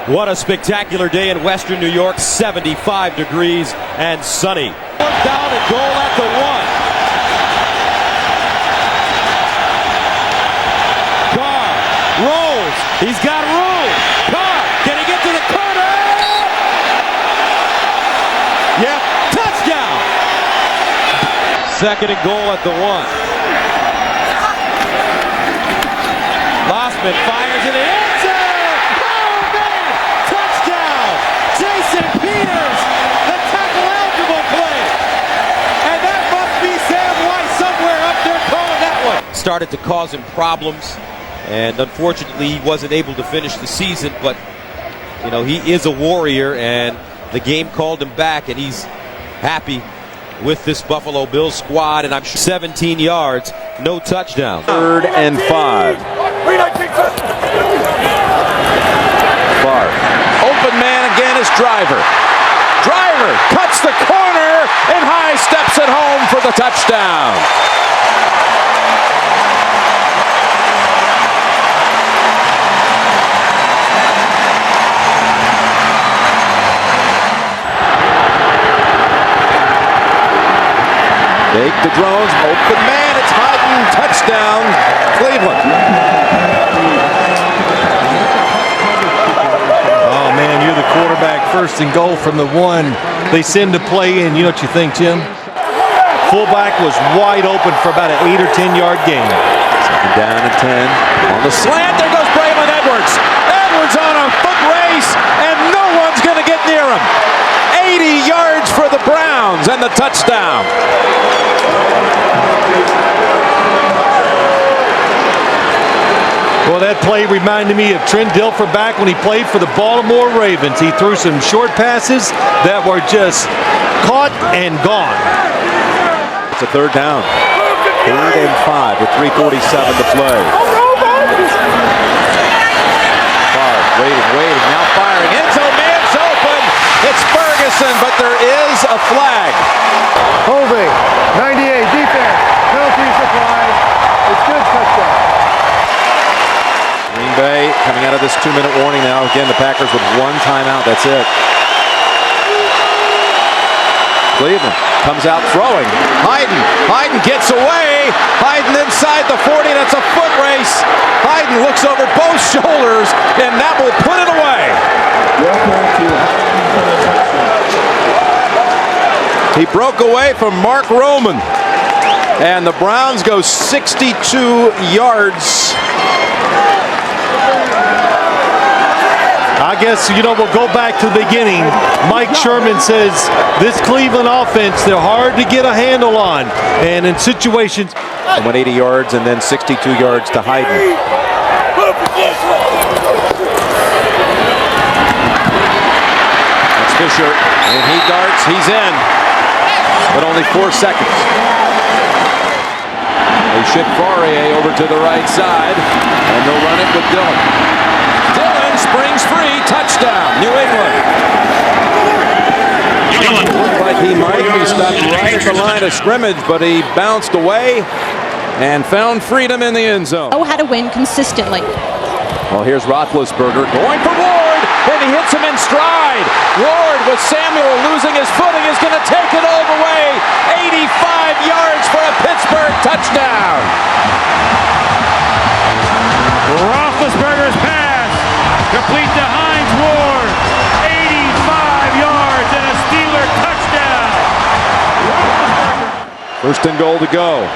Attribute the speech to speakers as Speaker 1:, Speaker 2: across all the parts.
Speaker 1: What a spectacular day in Western New York, 75 degrees and sunny. Down and goal at the 1. Carr rolls. He's got room. Carr, can he get to the corner? Yep, touchdown. Second and goal at the 1. Lossman fires in the end zone. Oh, man! Touchdown! Jason Peters, the tackle-eligible play. And that must be Sam White somewhere up there calling that one. Started to cause him problems, and unfortunately he wasn't able to finish the season, but, you know, he is a warrior, and the game called him back, and he's happy with this Buffalo Bills squad, and I'm sure 17 yards, no touchdown.
Speaker 2: 3rd and 5. Clark. Open man again is Driver. Driver cuts the corner and high steps it home for the touchdown. Fake to Drones, open man, it's Hyden, touchdown, Cleveland.
Speaker 3: Oh man, you're the quarterback, 1st and goal from the 1. They send the play in. You know what you think, Jim? Fullback was wide open for about an 8 or 10 yard gain.
Speaker 2: 2nd down and 10. On the slant, there goes Braylon Edwards. Edwards on a foot race, and no one's going to get near him. 80 yards for the Browns and the touchdown.
Speaker 3: Well, that play reminded me of Trent Dilfer back when he played for the Baltimore Ravens. He threw some short passes that were just caught and gone.
Speaker 2: It's a 3rd down. 3rd and 5 with 3:47 to play. Favre waiting, now firing. Enzo man's open. It's Ferguson, but there is a flag.
Speaker 4: Holding, 98, defense, penalties applied. It's good, touchdown.
Speaker 2: Green Bay coming out of this 2-minute warning now. Again, the Packers with 1 timeout. That's it. Cleveland comes out throwing. Hyden gets away. Hyden inside the 40. That's a foot race. Hyden looks over both shoulders, and that will put it away. He broke away from Mark Roman, and the Browns go 62 yards.
Speaker 3: I guess, you know, we'll go back to the beginning. Mike Sherman says this Cleveland offense, they're hard to get a handle on. And in situations...
Speaker 2: And went 80 yards and then 62 yards to Hyden. That's Fisher, and he darts, he's in. But only 4 seconds. They ship Fourier over to the right side, and they'll run it with Dillon. Dillon springs free, touchdown, New England. Looked like he might be stopped right at the line of scrimmage, but he bounced away and found freedom in the end zone.
Speaker 5: Know how to win consistently.
Speaker 2: Well, here's Roethlisberger going for Ward, and he hits him in stride. Ward with Samuel losing his footing is going to take it all the way. 85 yards for a Pittsburgh touchdown.
Speaker 6: Roethlisberger's pass complete to Hines Ward. 85 yards and a Steeler touchdown.
Speaker 2: 1st and goal to go.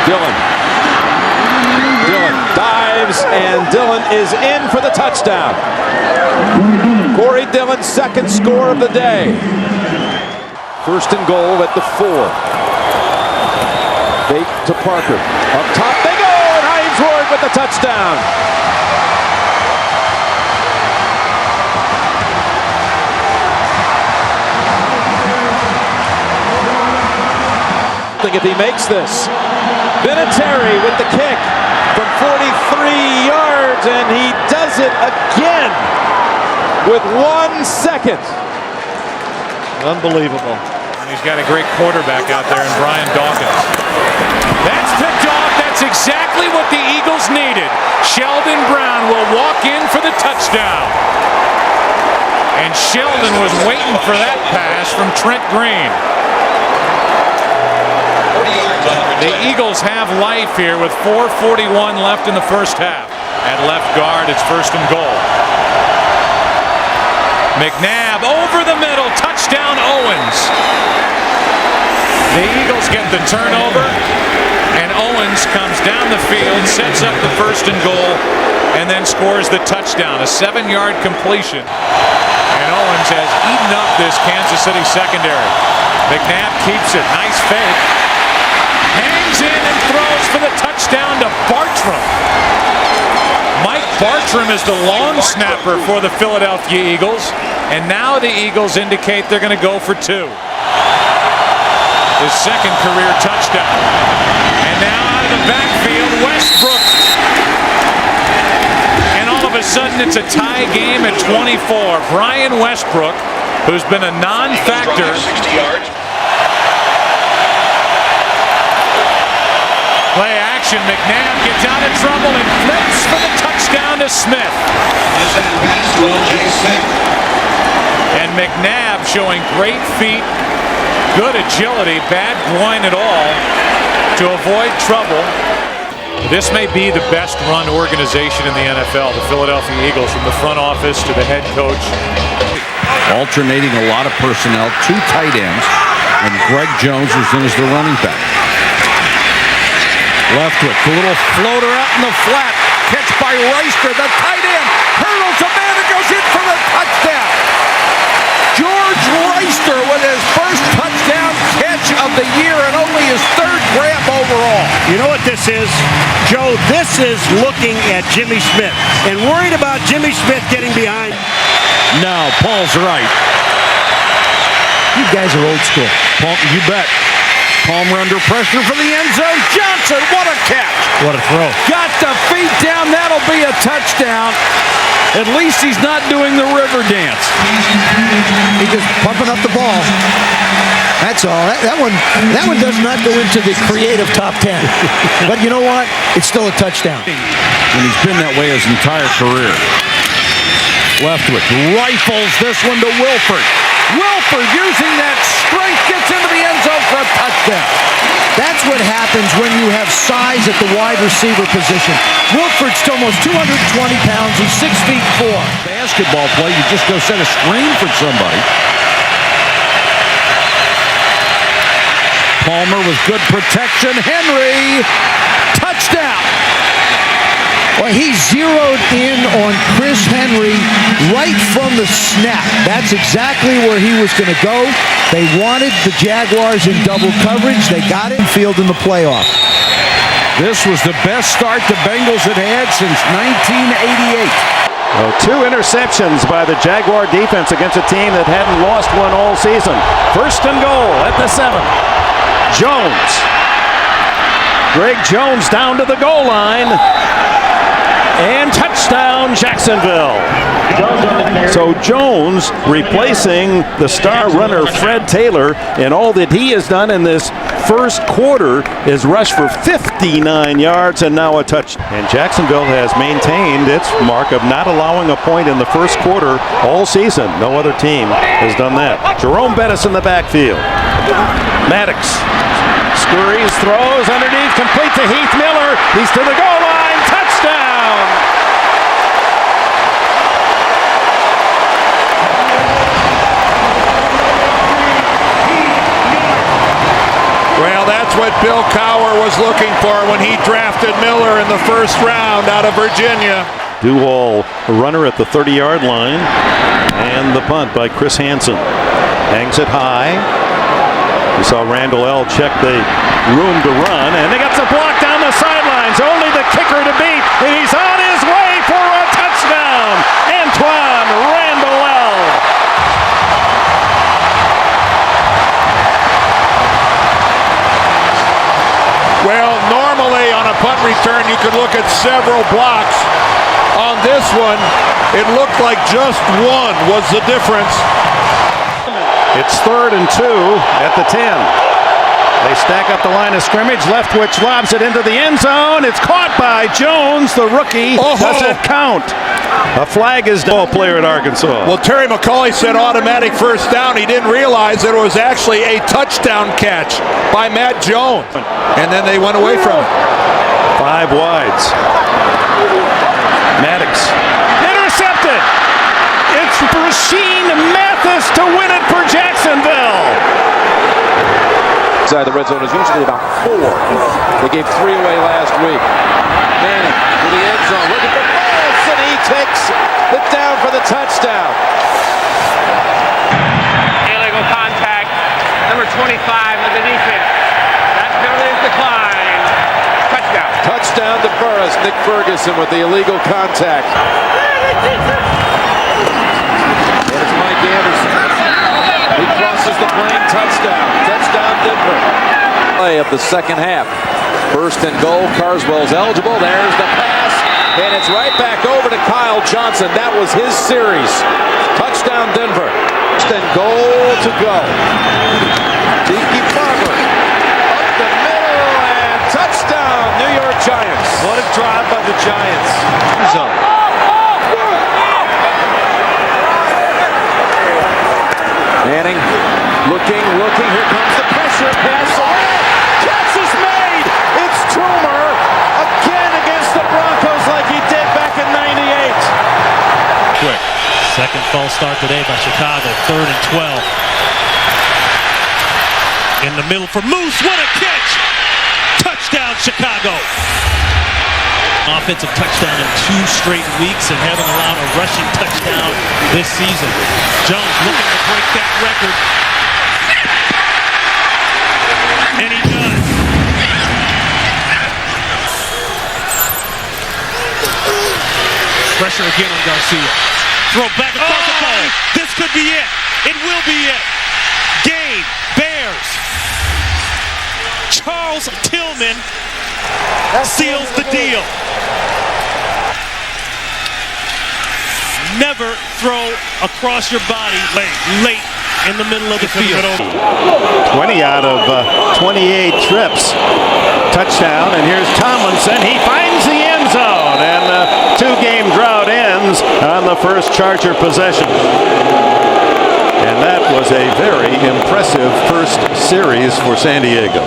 Speaker 2: Dillon dives, and Dillon is in for the touchdown. Corey Dillon's 2nd score of the day. 1st and goal at the 4. Fake to Parker. Up top they go, and Hines Ward with the touchdown. If he makes this. Vinatieri with the kick from 43 yards, and he does it again with 1 second.
Speaker 3: Unbelievable.
Speaker 6: And he's got a great quarterback out there in Brian Dawkins. That's picked off. That's exactly what the Eagles needed. Sheldon Brown will walk in for the touchdown. And Sheldon was waiting for that pass from Trent Green. The Eagles have life here with 4:41 left in the first half. At left guard, it's first and goal. McNabb over the middle, touchdown Owens. The Eagles get the turnover, and Owens comes down the field, sets up the first and goal, and then scores the touchdown, a 7-yard completion. And Owens has eaten up this Kansas City secondary. McNabb keeps it, nice fake. Hangs in and throws for the touchdown to Bartram. Mike Bartram is the long snapper for the Philadelphia Eagles, and now the Eagles indicate they're going to go for 2. His second career touchdown. And now out of the backfield, Westbrook. And all of a sudden it's a tie game at 24. Brian Westbrook, who's been a non-factor.
Speaker 5: 60 yards.
Speaker 6: Play action, McNabb gets out of trouble and flips for the touchdown to Smith. And McNabb showing great feet, good agility, bad groin at all to avoid trouble. This may be the best run organization in the NFL, the Philadelphia Eagles, from the front office to the head coach.
Speaker 7: Alternating a lot of personnel, 2 tight ends, and Greg Jones is in as the running back. Leftwich, a little floater out in the flat, catch by Reister, the tight end, hurdles a man and goes in for the touchdown. George Reister with his first touchdown catch of the year and only his 3rd grab overall.
Speaker 8: You know what this is, Joe? This is looking at Jimmy Smith and worried about Jimmy Smith getting behind.
Speaker 7: No, Paul's right.
Speaker 8: You guys are old school.
Speaker 7: Paul, you bet. Palmer under pressure for the end zone. Johnson, what a catch.
Speaker 8: What a throw.
Speaker 7: Got the feet down. That'll be a touchdown. At least he's not doing the river dance.
Speaker 9: He's just pumping up the ball. That's all. That one does not go into the creative top 10. But you know what? It's still a touchdown.
Speaker 7: And he's been that way his entire career. Leftwich rifles this one to Wilford. Wilford using that strength gets into the end zone for a touchdown.
Speaker 9: That's what happens when you have size at the wide receiver position. Wilford's almost 220 pounds. He's 6'4".
Speaker 7: Basketball play, you just go set a screen for somebody. Palmer with good protection. Henry, touchdown.
Speaker 9: Well, he zeroed in on Chris Henry right from the snap. That's exactly where he was going to go. They wanted the Jaguars in double coverage. They got it in field in the playoff.
Speaker 7: This was the best start the Bengals had had since 1988.
Speaker 10: Well, 2 interceptions by the Jaguar defense against a team that hadn't lost one all season. First and goal at the 7. Jones. Greg Jones down to the goal line. And touchdown, Jacksonville. So Jones replacing the star runner Fred Taylor, and all that he has done in this first quarter is rush for 59 yards and now a touch. And Jacksonville has maintained its mark of not allowing a point in the first quarter all season. No other team has done that. Jerome Bettis in the backfield. Maddox scurries, throws underneath, complete to Heath Miller. He's to the goal line. Touchdown!
Speaker 11: Well, that's what Bill Cowher was looking for when he drafted Miller in the first round out of Virginia.
Speaker 10: Duval, a runner at the 30-yard line, and the punt by Chris Hansen. Hangs it high. We saw Randall L. check the room to run, and they got the block down the sidelines. Only the kicker to beat, and he's on his way for a touchdown. Antoine Randall L.
Speaker 11: Well, normally on a punt return, you could look at several blocks. On this one, it looked like just one was the difference.
Speaker 10: It's 3rd and 2 at the 10. They stack up the line of scrimmage. Leftwich lobs it into the end zone. It's caught by Jones, the rookie. Doesn't count. A flag is down. Player at Arkansas.
Speaker 11: Well, Terry McCauley said automatic first down. He didn't realize that it was actually a touchdown catch by Matt Jones. And then they went away from it.
Speaker 10: 5 wides. Maddox. Intercepted. It's Rasheed Mathis to win it for Jacksonville.
Speaker 2: Inside the red zone is usually about 4. They gave 3 away last week. Manning to the end zone, looking for Foles, and he takes it down for the touchdown.
Speaker 5: Illegal contact, number 25 of the defense. That penalty is declined. Touchdown.
Speaker 2: Touchdown to Burris. Nick Ferguson with the illegal contact. And it's Mike Anderson. He crosses the plane. Touchdown. Touchdown Denver. Play of the second half. First and goal. Carswell's eligible. There's the pass. And it's right back over to Kyle Johnson. That was his series. Touchdown Denver. First and goal to go. Tiki Barber. Up the middle and touchdown New York Giants.
Speaker 3: What a drive by the Giants.
Speaker 2: Zone. Manning looking. Here comes the pressure pass. Catch is made. It's Toomer again against the Broncos like he did back in '98.
Speaker 12: Quick. Second false start today by Chicago. 3rd and 12. In the middle for Moose. What a catch! Touchdown Chicago. Offensive touchdown in 2 straight weeks and haven't allowed a rushing touchdown this season. Jones looking to break that record. And he does. Pressure again on Garcia. Throw back across the ball. This could be it. It will be it. Game. Bears. Charles Tillman seals the deal. Never throw across your body late in the middle of the field.
Speaker 10: 20 out of 28 trips. Touchdown, and here's Tomlinson. He finds the end zone, and the 2-game drought ends on the first Charger possession. And that was a very impressive first series for San Diego.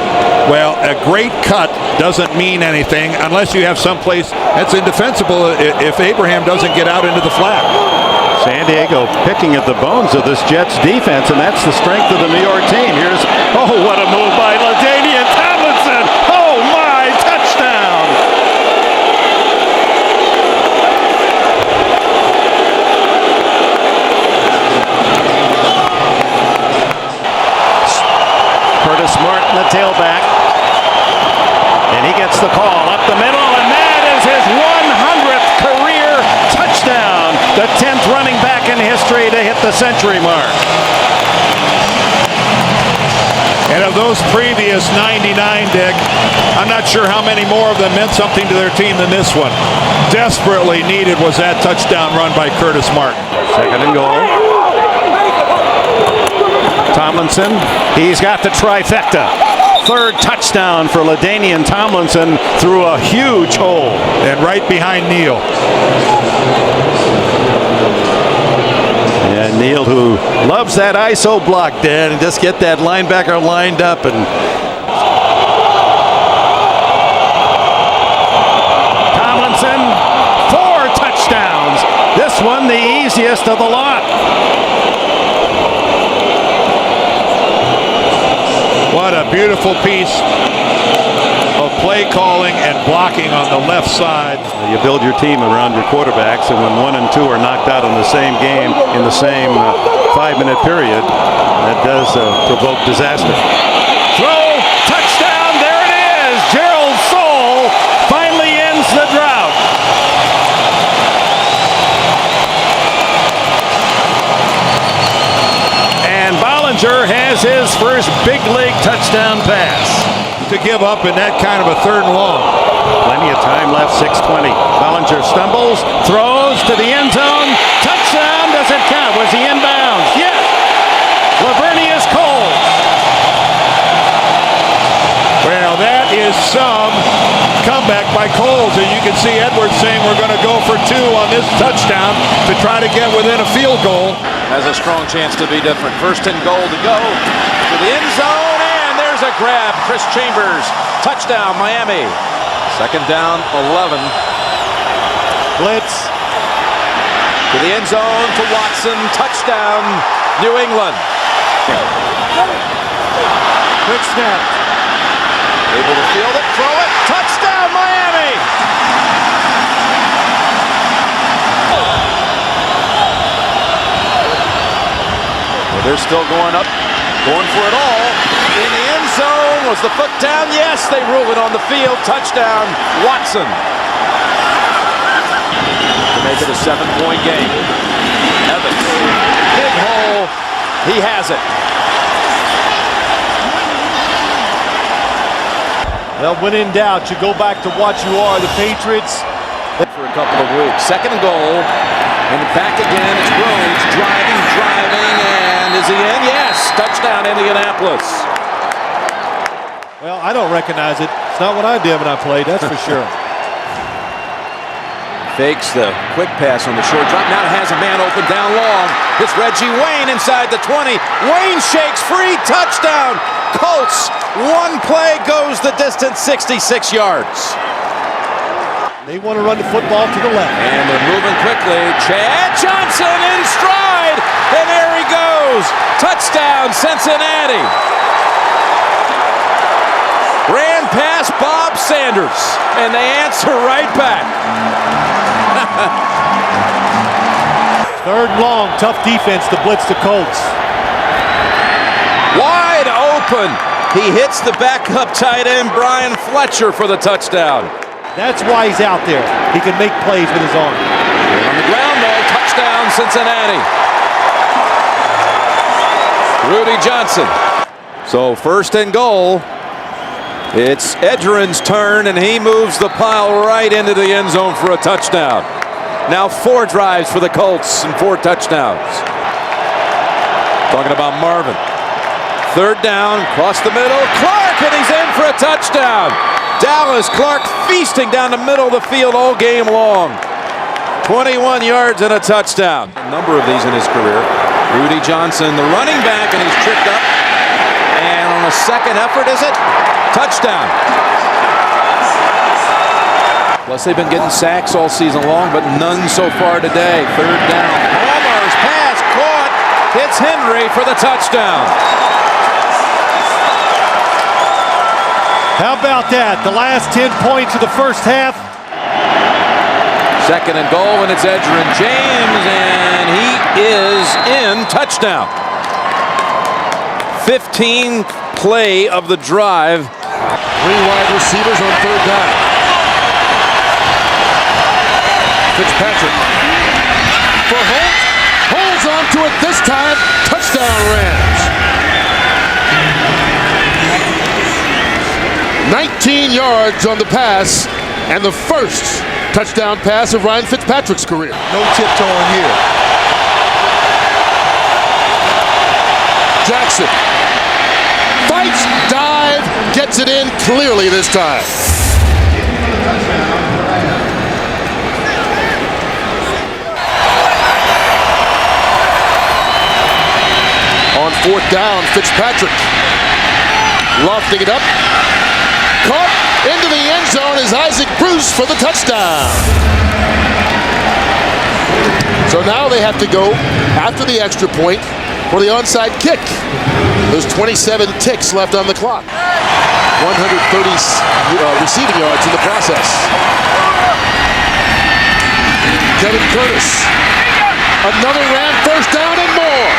Speaker 11: Well, a great cut doesn't mean anything unless you have someplace that's indefensible if Abraham doesn't get out into the flat.
Speaker 10: San Diego picking at the bones of this Jets defense, and that's the strength of the New York team. Here's, what a move by LaDainian Tomlinson. Oh, my, touchdown. Curtis Martin, the tailback. And he gets the call up the middle, and that is his 100th career touchdown. The 10th running back in history to hit the century mark.
Speaker 11: And of those previous 99, Dick, I'm not sure how many more of them meant something to their team than this one. Desperately needed was that touchdown run by Curtis Martin.
Speaker 10: Second and goal. Tomlinson, he's got the trifecta. 3rd touchdown for LaDainian Tomlinson through a huge hole.
Speaker 11: And right behind Neal.
Speaker 3: And Neal, who loves that ISO block, Dan, and just get that linebacker lined up. And
Speaker 10: Tomlinson, 4 touchdowns. This one the easiest of the lot.
Speaker 11: What a beautiful piece of play calling and blocking on the left side.
Speaker 10: You build your team around your quarterbacks, and when 1 and 2 are knocked out in the same game in the same 5-minute period, that does provoke disaster. Throw, touchdown, there it is. Gerald Soule finally ends the drought. And Bollinger has his first big league touchdown pass.
Speaker 11: To give up in that kind of a 3rd and long.
Speaker 10: Plenty of time left, 6:20. Bollinger stumbles, throws to the end zone. Touchdown, does it count? Was he inbounds? Yes. Lavernius Coles.
Speaker 11: some comeback by Coles. And you can see Edwards saying we're going to go for 2 on this touchdown to try to get within a field goal.
Speaker 2: Has a strong chance to be different. First and goal to go to the end zone, and there's a grab. Chris Chambers, touchdown, Miami. Second down, 11.
Speaker 3: Blitz.
Speaker 2: To the end zone to Watson, touchdown, New England.
Speaker 3: Quick snap.
Speaker 2: Able to field it, throw it, touchdown, Miami. Well, they're still going up, going for it all. In the end zone, was the foot down? Yes, they rule it on the field. Touchdown, Watson. To make it a 7-point game. Evans, big hole, he has it.
Speaker 3: Well, when in doubt, you go back to what you are, the Patriots.
Speaker 2: For a couple of weeks. Second and goal, and back again. It's Rhodes driving, and is he in? Yes, touchdown, Indianapolis.
Speaker 3: Well, I don't recognize it. It's not what I did when I played, that's for sure.
Speaker 2: Fakes the quick pass on the short drop. Now has a man open down long. It's Reggie Wayne inside the 20. Wayne shakes free. Touchdown. Colts. One play goes the distance, 66 yards.
Speaker 3: They want to run the football to the left.
Speaker 2: And they're moving quickly. Chad Johnson in stride. And there he goes. Touchdown, Cincinnati. Ran past Bob Sanders. And they answer right back.
Speaker 3: Third and long, tough defense to blitz the Colts.
Speaker 2: Wide open. He hits the backup tight end, Brian Fletcher, for the touchdown.
Speaker 3: That's why he's out there. He can make plays with his arm.
Speaker 2: On the ground, though, touchdown, Cincinnati. Rudy Johnson. So first and goal. It's Edgerrin's turn, and he moves the pile right into the end zone for a touchdown. Now 4 drives for the Colts and 4 touchdowns. Talking about Marvin. Third down, across the middle. Clark, and he's in for a touchdown. Dallas Clark feasting down the middle of the field all game long. 21 yards and a touchdown. A number of these in his career. Rudy Johnson, the running back, and he's tripped up. And on a second effort, is it? Touchdown. Plus, they've been getting sacks all season long, but none so far today. Third down. Palmer's pass caught. Hits Henry for the touchdown.
Speaker 3: How about that? The last 10 points of the first half.
Speaker 2: Second and goal, and it's Edgerrin James, and he is in. Touchdown. 15th play of the drive.
Speaker 7: 3 wide receivers on third down. Fitzpatrick for Holt. Holds on to it this time. Touchdown, Rams. 19 yards on the pass, and the first touchdown pass of Ryan Fitzpatrick's career.
Speaker 4: No tiptoeing here.
Speaker 7: Jackson fights, dive, gets it in clearly this time. On fourth down, Fitzpatrick lofting it up. Caught into the end zone is Isaac Bruce for the touchdown. So now they have to go after the extra point for the onside kick. There's 27 ticks left on the clock. 130 receiving yards in the process. Kevin Curtis. Another Ram first down and more.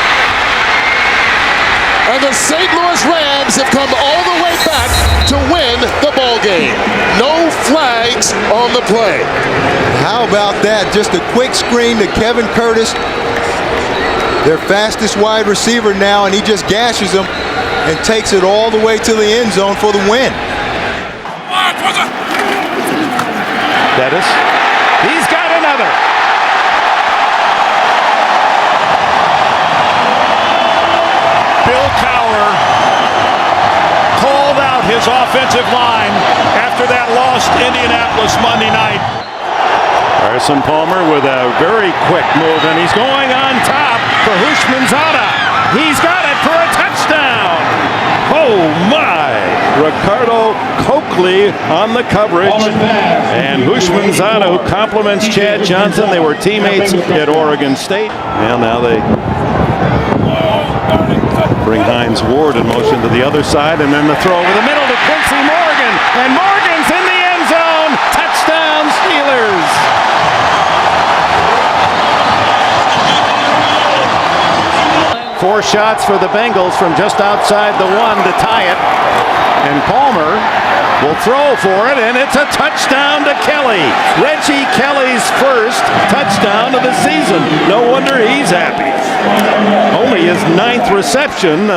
Speaker 7: And the St. Louis Rams have come all the way back to win the ball game. No flags on the play.
Speaker 4: How about that? Just a quick screen to Kevin Curtis, their fastest wide receiver now, and he just gashes them and takes it all the way to the end zone for the win.
Speaker 10: Bettis. He's got another.
Speaker 11: Bill Cowher called out his offensive line against Indianapolis Monday night.
Speaker 10: Carson Palmer with a very quick move, and he's going on top for Hushmanzada. He's got it for a touchdown. Oh my! Ricardo Coakley on the coverage, and Hushmanzada, who compliments Chad Johnson. They were teammates at Oregon State. Well, now they bring Hines Ward in motion to the other side, and then the throw over the middle to Quincy Morgan, and Morgan's in the end zone. Touchdown Steelers. Four shots for the Bengals from just outside the one to tie it. And Palmer will throw for it, and it's a touchdown to Kelly. Reggie Kelly's first touchdown of the season. No wonder he's happy. Only his 9th reception.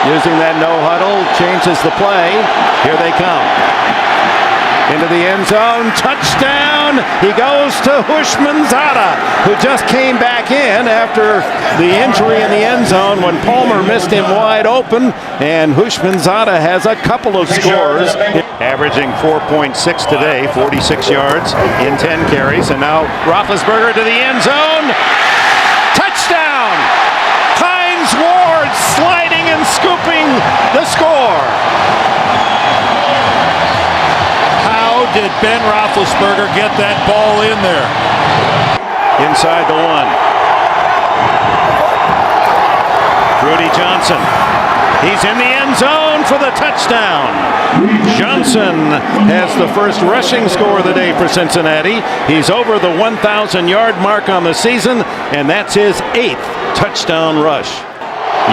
Speaker 10: Using that no huddle, changes the play. Here they come. Into the end zone, touchdown! He goes to Hushmanzada, who just came back in after the injury in the end zone when Palmer missed him wide open, and Hushmanzada has a couple of scores. Averaging 4.6 today, 46 yards in 10 carries, and now Roethlisberger to the end zone. Touchdown! Hines Ward sliding and scooping the score.
Speaker 11: Did Ben Roethlisberger get that ball in there?
Speaker 10: Inside the one. Rudy Johnson. He's in the end zone for the touchdown. Johnson has the first rushing score of the day for Cincinnati. He's over the 1,000-yard mark on the season, and that's his 8th touchdown rush.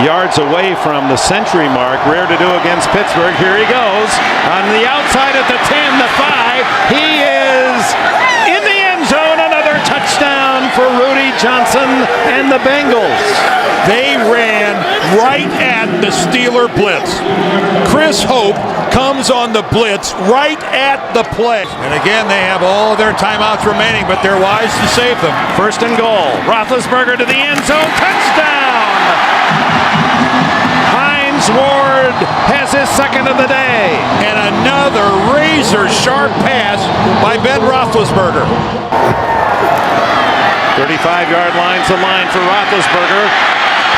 Speaker 10: Yards away from the century mark. Rare to do against Pittsburgh. Here he goes on the outside at the 10, the 5. He is in the end zone. Another touchdown for Rudy Johnson and the Bengals.
Speaker 11: They ran right at the Steeler blitz. Chris Hope comes on the blitz right at the play. And again, they have all of their timeouts remaining, but they're wise to save them.
Speaker 10: First and goal. Roethlisberger to the end zone. Touchdown! Hines Ward has his second of the day.
Speaker 11: And another razor-sharp pass by Ben Roethlisberger.
Speaker 10: 35-yard line's the line for Roethlisberger.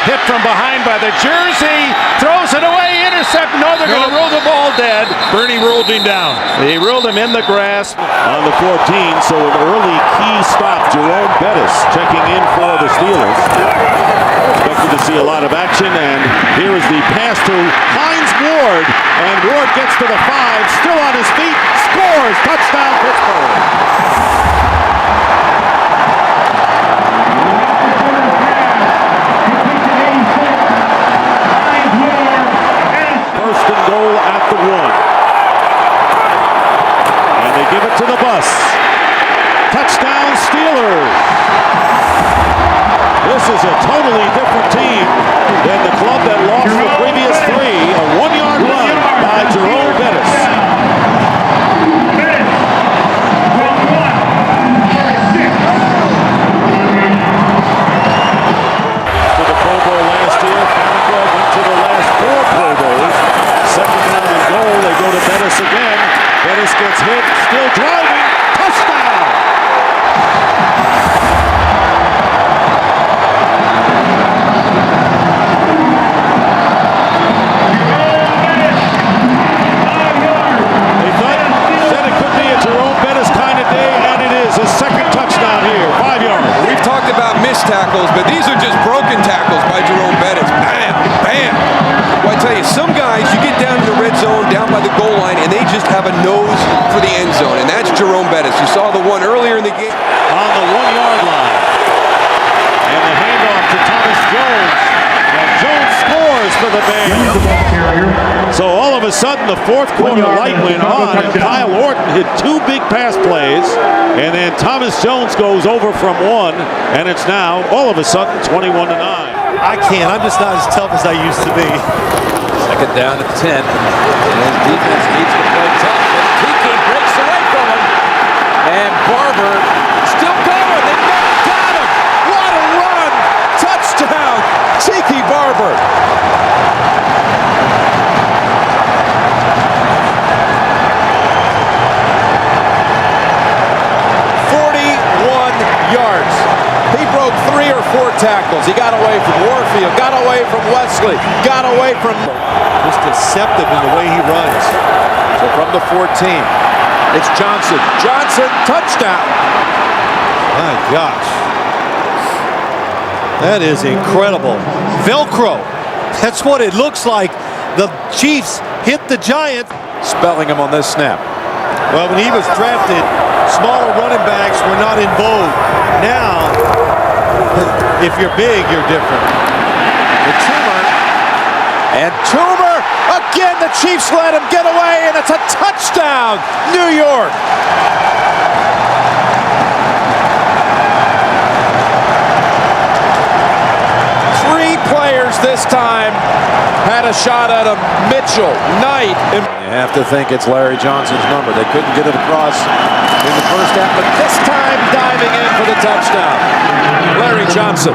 Speaker 10: Hit from behind by the jersey. Throws it away. Intercept. No, they're going to rule the ball dead.
Speaker 11: Bernie ruled him down.
Speaker 10: He ruled him in the grass.
Speaker 13: On the 14, so an early key stop. Jerome Bettis checking in for the Steelers. Expected to see a lot of action, and here is the pass to Hines Ward, and Ward gets to the 5, still on his feet, scores, touchdown Pittsburgh. First and goal at the 1, and they give it to the bus. Touchdown Steelers. This is a totally different team than the club that lost the previous 3. A 1-yard run by Jerome Bettis. To the Pro Bowl last year, Farrakhan went to the last 4 Pro Bowls. Second down and goal, they go to Bettis again. Bettis gets hit, still driving. Touchdown!
Speaker 14: Tackles, but these are just broken tackles by Jerome Bettis. Bam, bam. Well, I tell you, some guys, you get down to the red zone, down by the goal line, and they just have a nose for the end zone, and that's Jerome Bettis. You saw the one earlier in the game.
Speaker 13: On the 1-yard line. And the handoff to Thomas Jones. And Jones scores for the Bears. So all of a sudden, the fourth quarter light went on, and Kyle Orton hit 2 big pass plays, and then Thomas Jones goes over from 1, and it's now, all of a sudden, 21-9.
Speaker 3: I can't. I'm just not as tough as I used to be.
Speaker 2: Second down at 10. And his defense needs to play tough. But Tiki breaks away from him. And Barber still going. They never got him. What a run. Touchdown. Tiki Barber. 4 tackles. He got away from Warfield, got away from Wesley, got away from...
Speaker 3: Just deceptive in the way he runs.
Speaker 2: So from the 14, it's Johnson. Johnson, touchdown.
Speaker 3: My gosh. That is incredible. Velcro. That's what it looks like. The Chiefs hit the Giants.
Speaker 2: Spelling him on this snap.
Speaker 3: Well, when he was drafted, smaller running backs were not in vogue. Now, if you're big, you're different.
Speaker 2: The Toomer. And Toomer, again, the Chiefs let him get away, and it's a touchdown, New York. Three players this time had a shot at him. Mitchell, Knight. You have to think it's Larry Johnson's number. They couldn't get it across in the first half, but this time diving in for the touchdown. Larry Johnson.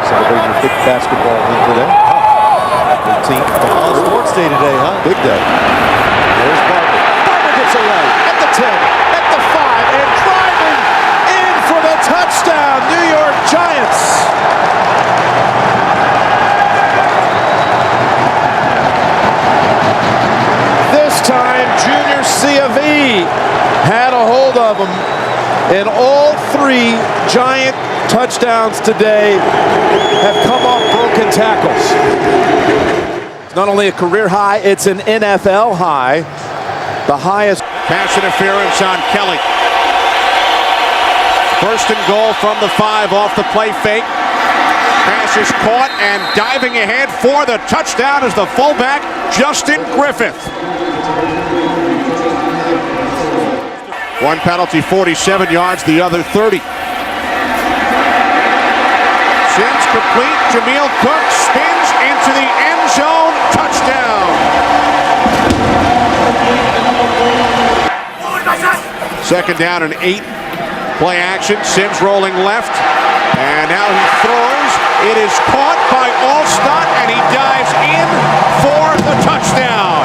Speaker 2: Celebrating your big basketball win today. 13th.
Speaker 3: All sports day today, huh?
Speaker 2: Big day. There's Barber. Barber gets away at the 10, at the 5, and driving in for the touchdown. New York Giants. This time, Junior C of E had a hold of him. And all 3 Giant touchdowns today have come off broken tackles. It's not only a career high, it's an NFL high. The highest.
Speaker 13: Pass interference on Kelly. First and goal from the 5 off the play fake. Pass is caught and diving ahead for the touchdown is the fullback, Justin Griffith. One penalty, 47 yards, the other 30. Sims complete. Jameel Cook spins into the end zone. Touchdown. Second down and 8. Play action. Sims rolling left. And now he throws. It is caught by Alstott, and he dives in for the touchdown.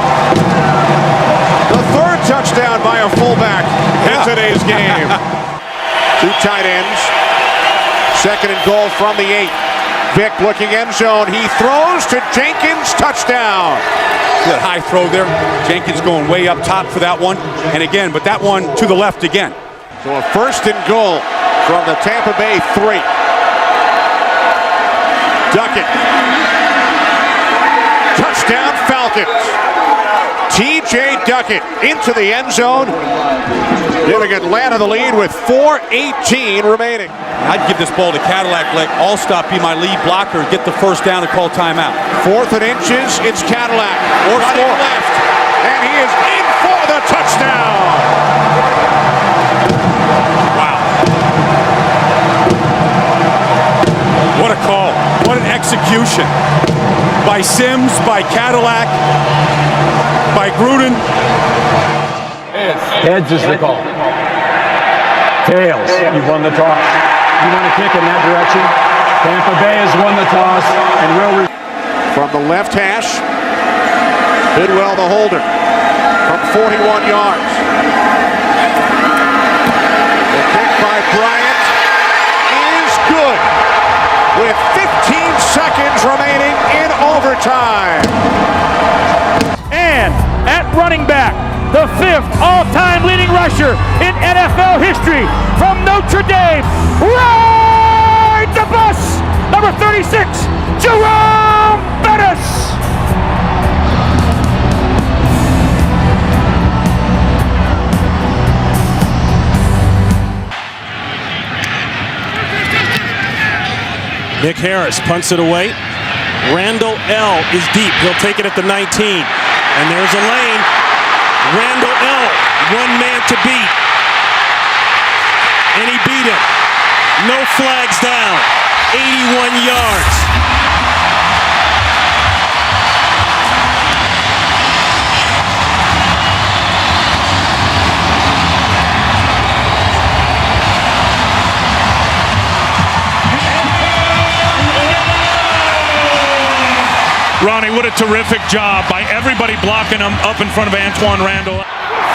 Speaker 13: The third touchdown by a fullback in today's game. 2 tight ends. Second and goal from the 8. Vick looking end zone. He throws to Jenkins. Touchdown.
Speaker 11: Good high throw there. Jenkins going way up top for that one. And again, but that one to the left again.
Speaker 13: So a first and goal from the Tampa Bay 3. Duckett. Touchdown Falcons. T.J. Duckett into the end zone, giving Atlanta the lead with 4:18 remaining.
Speaker 11: I'd give this ball to Cadillac, let Alstott be my lead blocker, get the first down and call timeout.
Speaker 13: 4th and inches, it's Cadillac. Or running left, and he is in for the touchdown.
Speaker 11: Wow. What a call. What an execution. By Sims, by Cadillac, by Gruden.
Speaker 10: Heads is the call. Tails, you won the toss. You want to kick in that direction? Tampa Bay has won the toss and will...
Speaker 13: From the left hash, Bidwell the holder from 41 yards. The kick by Bryant is good with 15 seconds remaining in overtime.
Speaker 1: And at running back, the 5th all-time leading rusher in NFL history from Notre Dame, ride the bus, number 36, Jerome Bettis.
Speaker 12: Nick Harris punts it away. Randall L. is deep. He'll take it at the 19. And there's a lane. Randall L. one man to beat. And he beat him. No flags down. 81 yards.
Speaker 1: Ronnie, what a terrific job by everybody blocking him up in front of Antoine Randall.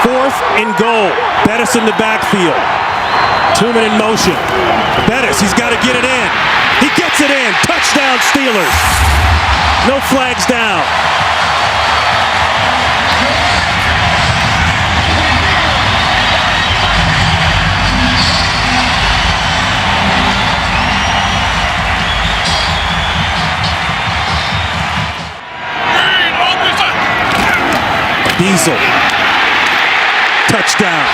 Speaker 12: 4th and goal. Bettis in the backfield. 2-man in motion. Bettis, he's got to get it in. He gets it in. Touchdown Steelers. No flags down. Diesel. Touchdown.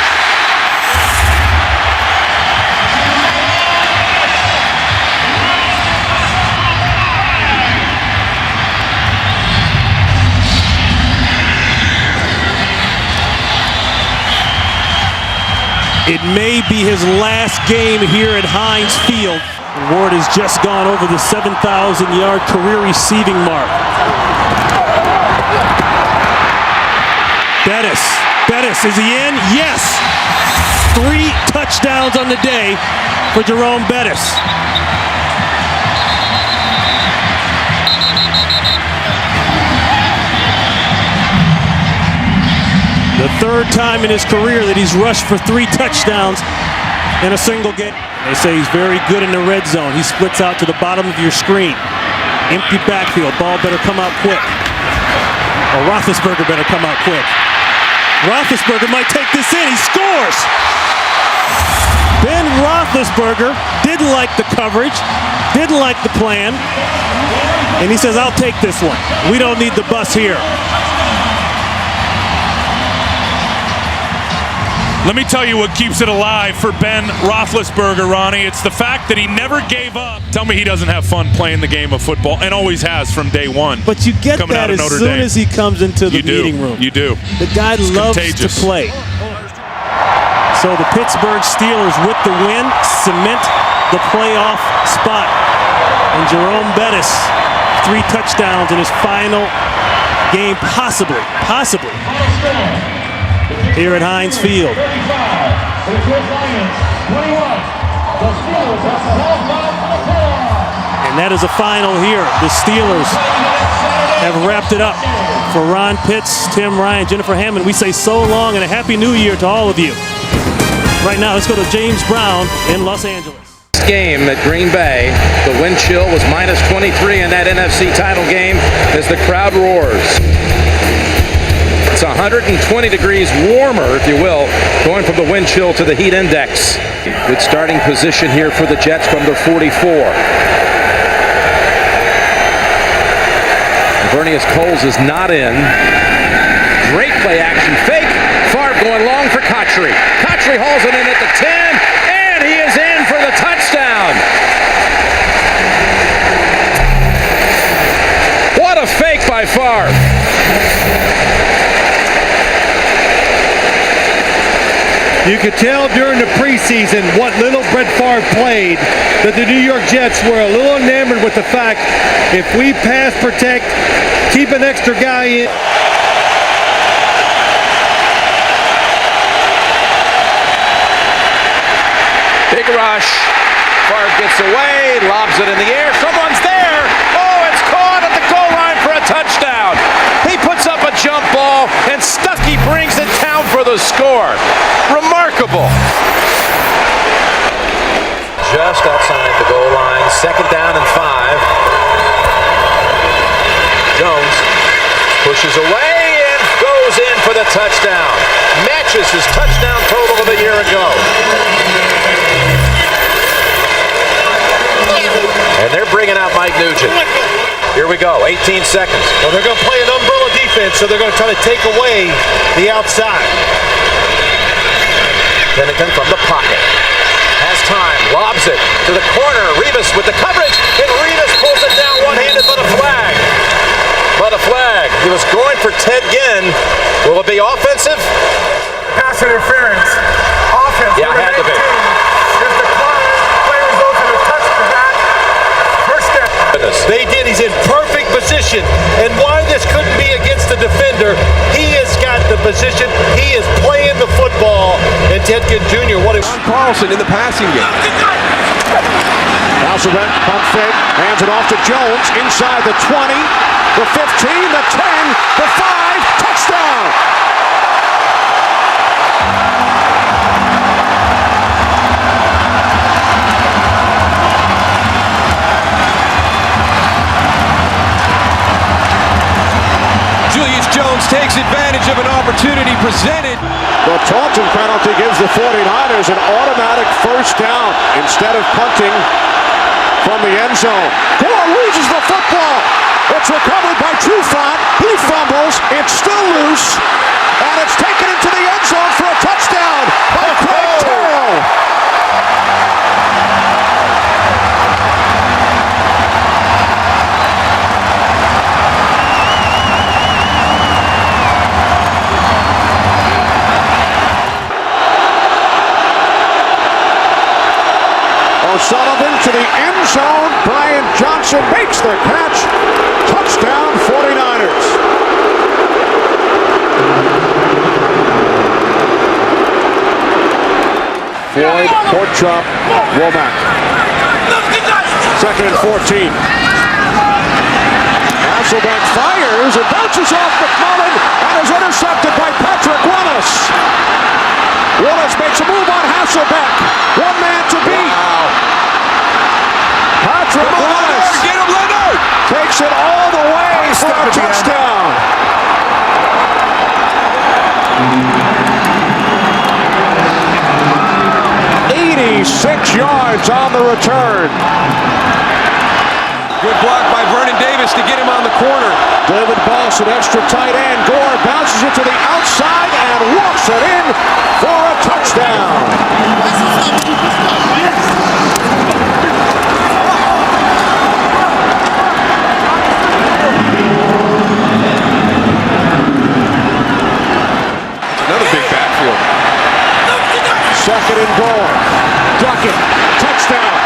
Speaker 12: It may be his last game here at Heinz Field. Ward has just gone over the 7,000-yard career receiving mark. Bettis, is he in? Yes! 3 touchdowns on the day for Jerome Bettis. The 3rd time in his career that he's rushed for 3 touchdowns in a single game. They say he's very good in the red zone. He splits out to the bottom of your screen. Empty backfield. Ball better come out quick. Or Roethlisberger better come out quick. Roethlisberger might take this in. He scores! Ben Roethlisberger didn't like the coverage, didn't like the plan, and he says, I'll take this one. We don't need the bus here.
Speaker 11: Let me tell you what keeps it alive for Ben Roethlisberger, Ronnie. It's the fact that he never gave up. Tell me he doesn't have fun playing the game of football, and always has from day one.
Speaker 12: But you get that as soon as he comes into the meeting room.
Speaker 11: You do.
Speaker 12: The guy loves to play. So the Pittsburgh Steelers, with the win, cement the playoff spot. And Jerome Bettis, 3 touchdowns in his final game, possibly. Here at Heinz Field. And that is a final here. The Steelers have wrapped it up. For Ron Pitts, Tim Ryan, Jennifer Hammond, we say so long and a Happy New Year to all of you. Right now, let's go to James Brown in Los Angeles.
Speaker 2: Game at Green Bay, the wind chill was minus 23 in that NFC title game as the crowd roars. It's 120 degrees warmer, if you will, going from the wind chill to the heat index. Good starting position here for the Jets from the 44. Vernius Coles is not in. Great play action fake. Favre going long for Cotchery. Cotchery hauls it in at the 10, and he is in for the touchdown. What a fake by Favre.
Speaker 3: You could tell during the preseason what little Brett Favre played that the New York Jets were a little enamored with the fact if we pass protect, keep an extra guy in.
Speaker 2: Big rush. Favre gets away, lobs it in the air. Someone's there. Oh, it's caught at the goal line for a touchdown. He puts up a jump ball, and Stuckey brings it down for the score. Remarkable. Just outside the goal line, 2nd down and 5. Jones pushes away and goes in for the touchdown. Matches his touchdown total of a year ago. And they're bringing out Mike Nugent. Here we go, 18 seconds.
Speaker 3: Well, they're going to play an umbrella defense, so they're going to try to take away the outside.
Speaker 2: Pennington from the pocket. Has time, lobs it to the corner. Revis with the coverage, and Revis pulls it down one-handed, but a flag. He was going for Ted Ginn. Will it be offensive?
Speaker 15: Pass interference. Offense.
Speaker 2: Yeah, it had to be.
Speaker 15: Here's the clock. Play results in a touch to that. First step.
Speaker 3: They did. He's in perfect position. And why this couldn't be against the defender, he has got the position. He is playing the football. And Ted Ginn Jr., what a...
Speaker 14: Carlson in the passing game.
Speaker 13: Now Surrett, pump fake, hands it off to Jones, inside the 20, the 15, the 10, the 5, touchdown!
Speaker 14: takes advantage of an opportunity presented.
Speaker 13: The Taunton penalty gives the 49ers an automatic first down instead of punting from the end zone. Gore loses the football. It's recovered by Trufant. He fumbles. It's still loose. And it's taken into the end zone for a touchdown by Craig Terrell. O'Sullivan to the end zone. Brian Johnson makes the catch. Touchdown 49ers. Floyd, Portchop, Womack. Second and 14. Hasselbeck fires. It bounces off McMullen and is intercepted by Patrick Willis. Willis makes a move on Hasselbeck. One man to beat. Patrick Willis.
Speaker 14: Get him, Leonard!
Speaker 13: Takes it all the way for a touchdown. 86 yards on the return.
Speaker 14: Good block by Vernon Davis to get him on the corner.
Speaker 13: David Boss, an extra tight end. Gore bounces it to the outside and walks it in for a touchdown.
Speaker 14: Another big backfield.
Speaker 13: Second and goal. Duckett, touchdown.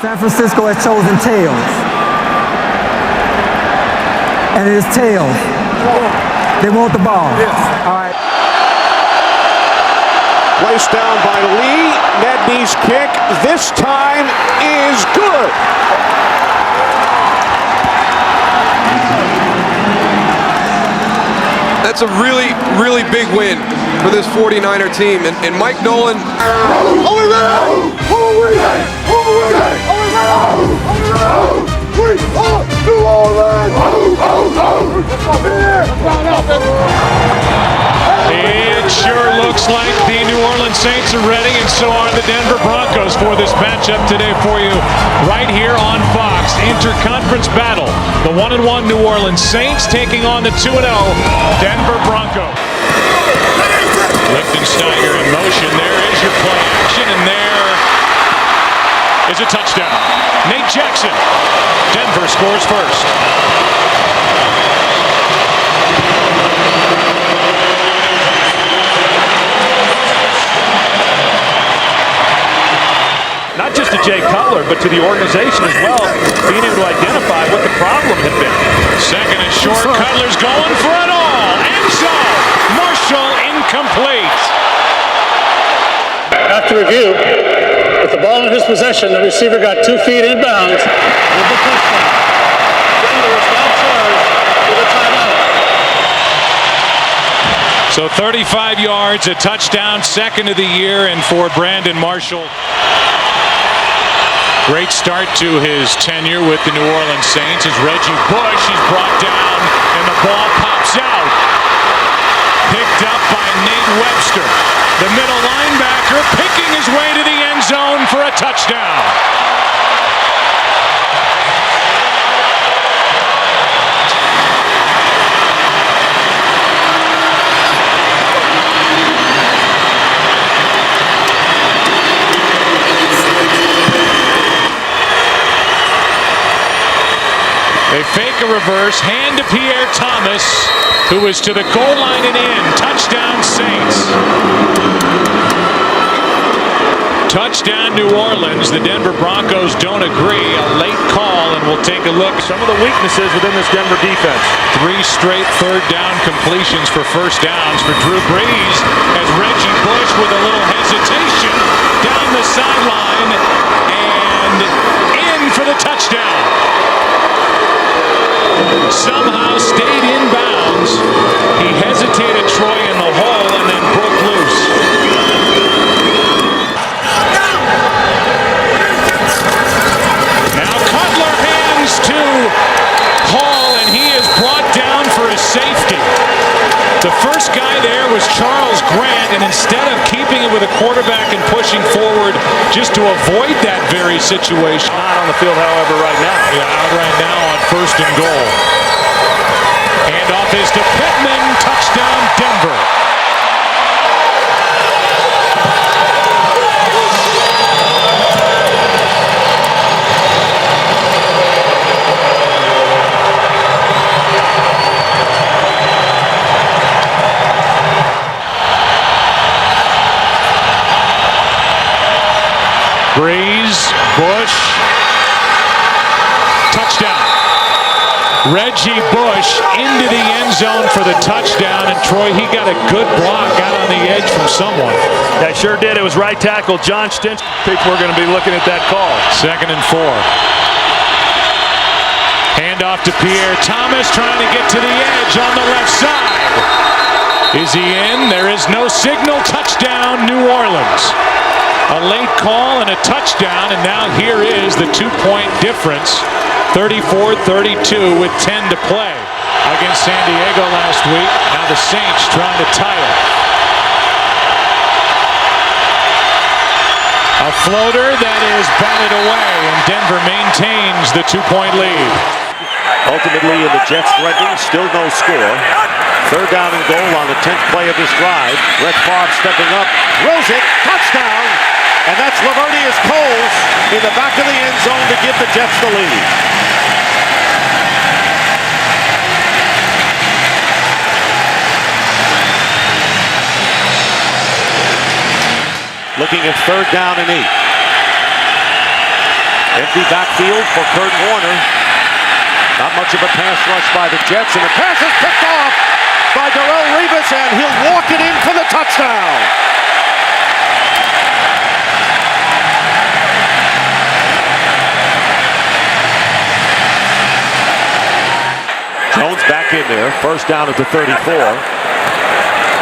Speaker 16: San Francisco has chosen tails. And it is tails. They want the ball. Yes. All right.
Speaker 13: Placed down by Lee. Nedney's kick this time is good.
Speaker 14: That's a really, really big win for this 49er team. And Mike Nolan.
Speaker 6: It sure looks like the New Orleans Saints are ready, and so are the Denver Broncos for this matchup today for you right here on Fox. Interconference battle. The 1-1 New Orleans Saints taking on the 2-0 Denver Broncos. Lichtensteiger in motion. There is your play action, and there is a touchdown. Nate Jackson. Denver scores first.
Speaker 2: Not just to Jay Cutler, but to the organization as well, being able to identify what the problem had been.
Speaker 6: Second and short. Cutler's going for it all. End zone. Marshall incomplete.
Speaker 17: After review, with the ball in his possession, the receiver got 2 feet inbounds with the touchdown. Denver was now charged with a timeout.
Speaker 6: So 35 yards, a touchdown, second of the year, and for Brandon Marshall. Great start to his tenure with the New Orleans Saints as Reggie Bush is brought down and the ball pops out. Picked up by Nate Webster. The middle linebacker picking his way to the end zone for a touchdown. They fake a reverse, hand to Pierre Thomas, who is to the goal line and in. Touchdown Saints. Touchdown New Orleans. The Denver Broncos don't agree. A late call, and we'll take a look.
Speaker 2: Some of the weaknesses within this Denver defense.
Speaker 6: 3 straight third down completions for first downs for Drew Brees as Reggie Bush with a little hesitation down the sideline and in for the touchdown. somehow stayed in bounds. He hesitated Troy in the hole and then broke loose. Now Cutler hands to Hall, and he is brought down for his safety. The first guy there was Charles Grant, and instead of keeping it with a quarterback and pushing forward just to avoid that very situation.
Speaker 10: Not on the field, however, right now.
Speaker 6: Yeah, out right now on 1st and goal. Handoff is to Pittman. Touchdown, Denver. Breeze, Bush, touchdown. Reggie Bush into the end zone for the touchdown, and Troy, he got a good block out on the edge from someone.
Speaker 10: That sure did. It was right tackle John Stinch. I think we're going to be looking at that call.
Speaker 6: 2nd and 4. Handoff to Pierre Thomas, trying to get to the edge on the left side. Is he in? There is no signal. Touchdown, New Orleans. A late call and a touchdown, and now here is the 2-point difference. 34-32 with 10 to play against San Diego last week. Now the Saints trying to tie it. A floater that is batted away, and Denver maintains the 2-point lead.
Speaker 10: Ultimately, in the Jets threatening, still no score. 3rd down and goal on the 10th play of this drive. Brett Favre stepping up, throws it, touchdown, and that's Lavernius Coles in the back of the end zone to give the Jets the lead. Looking at 3rd down and 8. Empty backfield for Kurt Warner. Not much of a pass rush by the Jets, and the pass is picked off by Darrelle Revis, and he'll walk it in for the touchdown. Jones back in there, 1st down at the 34.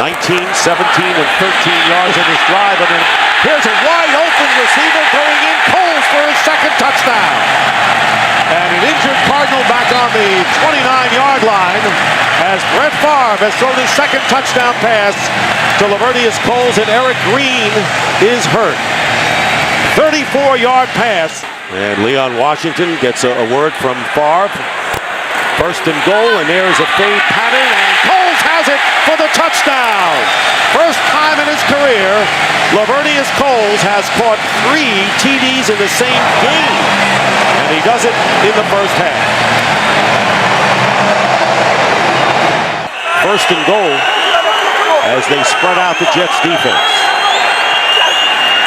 Speaker 10: 19, 17, and 13 yards on this drive, and then here's a wide open receiver going in, Coles for his 2nd touchdown. And an injured Cardinal back on the 29-yard line as Brett Favre has thrown his 2nd touchdown pass to Lavernius Coles, and Eric Green is hurt. 34-yard pass. And Leon Washington gets a word from Favre. 1st and goal, and there's a fade pattern, and Coles has it for the touchdown. First time in his career, Lavernius Coles has caught 3 TDs in the same game, and he does it in the first half. 1st and goal as they spread out the Jets defense.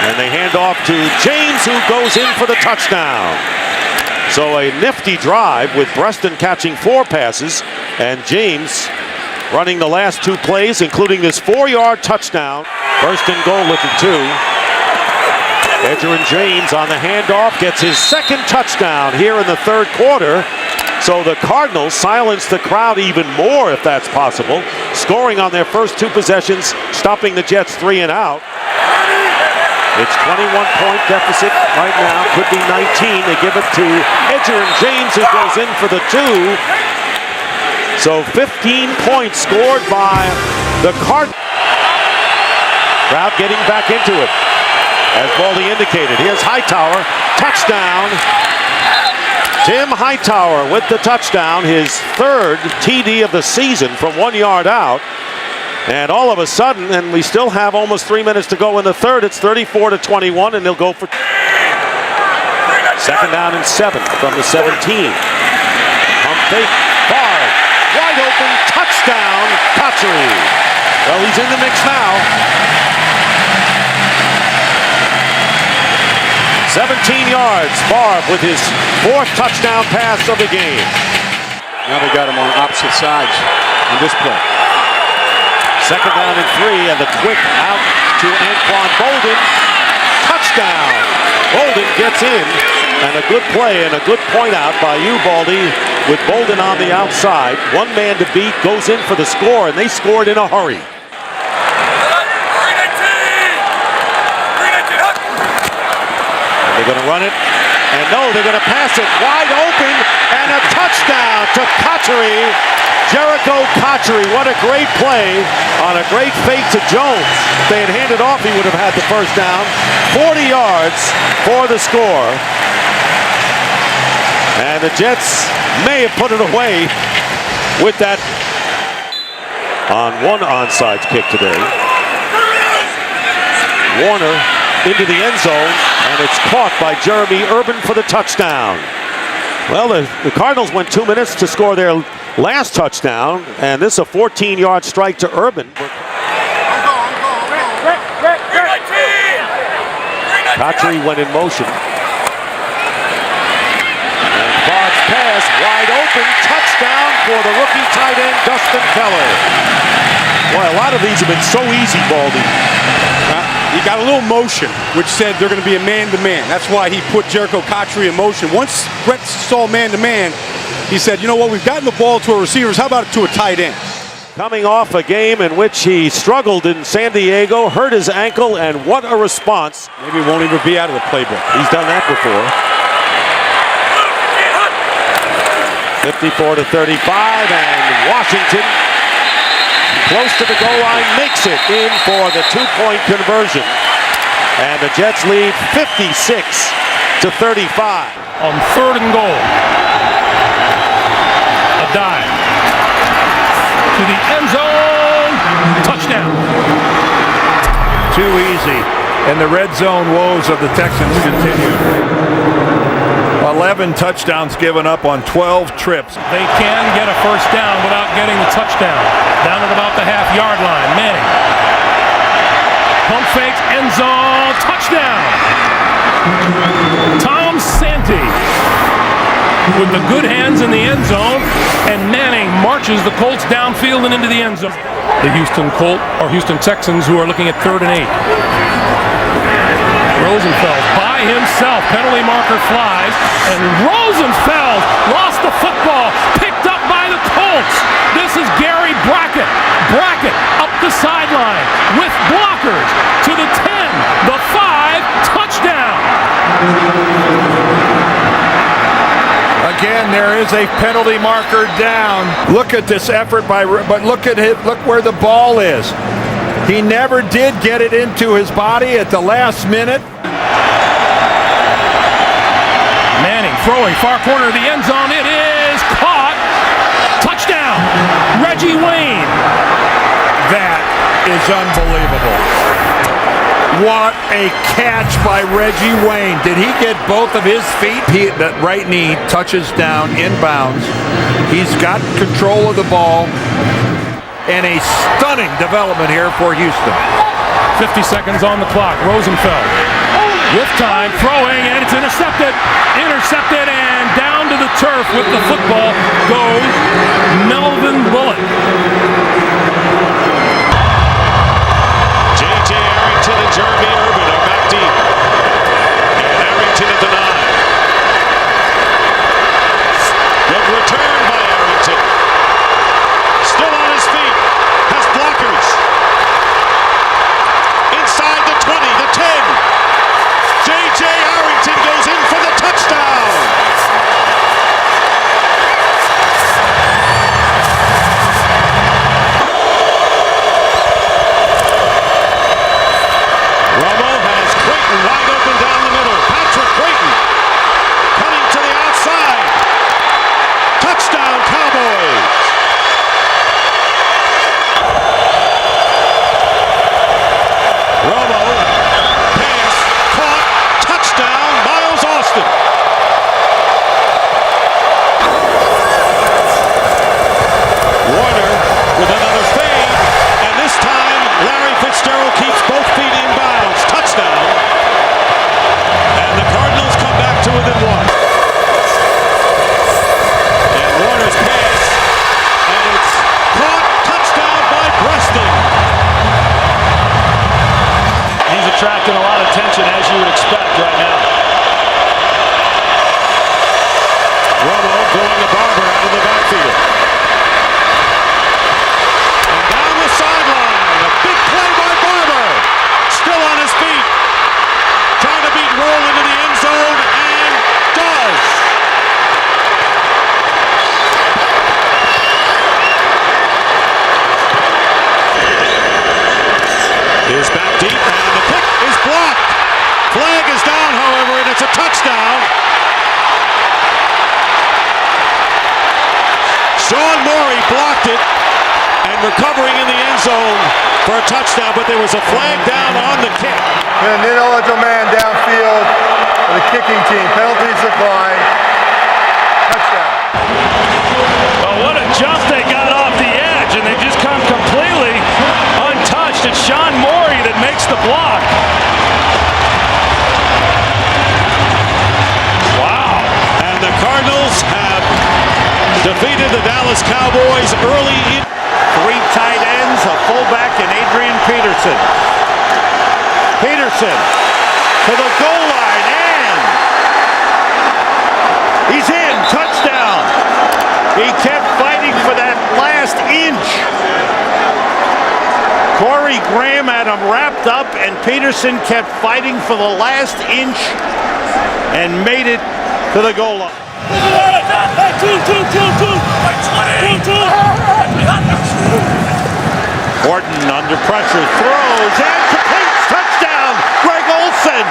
Speaker 10: And they hand off to James, who goes in for the touchdown. So a nifty drive with Preston catching 4 passes and James running the last 2 plays, including this 4-yard touchdown. 1st and goal with the 2. Edgerrin James on the handoff gets his 2nd touchdown here in the 3rd quarter. So the Cardinals silence the crowd even more, if that's possible, scoring on their first 2 possessions, stopping the Jets 3 and out. It's 21-point deficit right now, could be 19. They give it to Edgerrin James, who goes in for the 2. So 15 points scored by the Cardinals. Crowd getting back into it, as Baldy indicated. Here's Hightower, touchdown. Tim Hightower with the touchdown, his 3rd TD of the season from 1 yard out. And all of a sudden, and we still have almost 3 minutes to go in the 3rd, it's 34-21, and they'll go for 2nd down and 7 from the 17. Pump fake, Favre, wide open, touchdown, Patry. Well, he's in the mix now. 17 yards, Favre with his 4th touchdown pass of the game.
Speaker 13: Now they got him on opposite sides on this play.
Speaker 10: 2nd down and 3, and the quick out to Anquan Bolden. Touchdown! Bolden gets in, and a good play and a good point out by you, Baldy,
Speaker 13: with Bolden on the outside. One man to beat, goes in for the score, and they scored in a hurry. And they're going to run it. And no, they're going to pass it wide open, and a touchdown to Cotchery. Jericho Cotchery, what a great play on a great fake to Jones. If they had handed off, he would have had the first down. 40 yards for the score. And the Jets may have put it away with that on one onside kick today. Warner into the end zone, and it's caught by Jeremy Urban for the touchdown. Well, the Cardinals went 2 minutes to score their last touchdown, and this is a 14-yard strike to Urban. Cotchery went in motion. And Bard's pass, wide open, touchdown for the rookie tight end, Dustin Keller. Boy, a lot of these have been so easy, Baldy.
Speaker 11: He got a little motion, which said they're going to be a man-to-man. That's why he put Jericho Cotchery in motion. Once Brett saw man-to-man, he said, you know what, we've gotten the ball to our receivers. How about it to a tight end?
Speaker 13: Coming off a game in which he struggled in San Diego, hurt his ankle, and what a response.
Speaker 11: Maybe it won't even be out of the playbook.
Speaker 13: He's done that before. 54 to 35, and Washington, close to the goal line, makes it in for the two-point conversion. And the Jets lead 56 to 35.
Speaker 17: On 3rd and goal. A dive. To the end zone. Touchdown.
Speaker 11: Too easy. And the red zone woes of the Texans continue. 11 touchdowns given up on 12 trips.
Speaker 17: They can get a first down without getting the touchdown. Down at about the half-yard line. Manning. Pump fakes, end zone, touchdown. Tom Santee with the good hands in the end zone, and Manning marches the Colts downfield and into the end zone. The Houston Texans, who are looking at 3rd and 8. Rosenfeld by himself, penalty marker flies, and Rosenfeld lost the football, picked up by the Colts. This is Gary Brackett. Brackett up the sideline with blockers to the 10, the 5, touchdown.
Speaker 11: Again, there is a penalty marker down. Look at this effort but look at it, look where the ball is. He never did get it into his body at the last minute.
Speaker 17: Manning throwing far corner of the end zone. It is caught. Touchdown. Reggie Wayne.
Speaker 11: That is unbelievable. What a catch by Reggie Wayne. Did he get both of his feet? That right knee touches down inbounds. He's got control of the ball. And a stunning development here for Houston.
Speaker 17: 50 seconds on the clock. Rosenfeld with time, throwing, and it's intercepted. Intercepted, and down to the turf with the football goes Melvin Bullock.
Speaker 2: J.J. Arrington and Jeremy Urban are back deep. And Arrington at the 9. Good return by Arrington. Still on his feet. Has blockers. Inside the 20, the 10. J.J. Arrington goes in for the touchdown. Romo has Creighton wide open down the middle. Patrick Creighton cutting to the outside. Touchdown, Cowboys. Romo, pass, caught, touchdown, Miles Austin. Warner with another fade, and this time Larry Fitzgerald keeps both feet in bounds. Touchdown. And the Cardinals come back to within 1. And Warner's pass, and it's caught, touchdown by Preston. He's attracting a lot of attention, as you would expect right now. Romo going to Barber out
Speaker 13: He blocked it and recovering in the end zone for a touchdown, but there was a flag down on the kick.
Speaker 15: An ineligible man downfield for the kicking team. Penalties decline. Touchdown.
Speaker 12: Well, what a jump they got off the edge, and they just come completely untouched. It's Sean Morey that makes the block.
Speaker 13: Wow. And the Cardinals have defeated the Dallas Cowboys early in.
Speaker 10: Three tight ends, a fullback, and Adrian Peterson. Peterson to the goal line, and he's in. Touchdown. He kept fighting for that last inch. Corey Graham had him wrapped up, and Peterson kept fighting for the last inch and made it to the goal line. Horton under pressure throws and completes. Touchdown, Greg Olsen.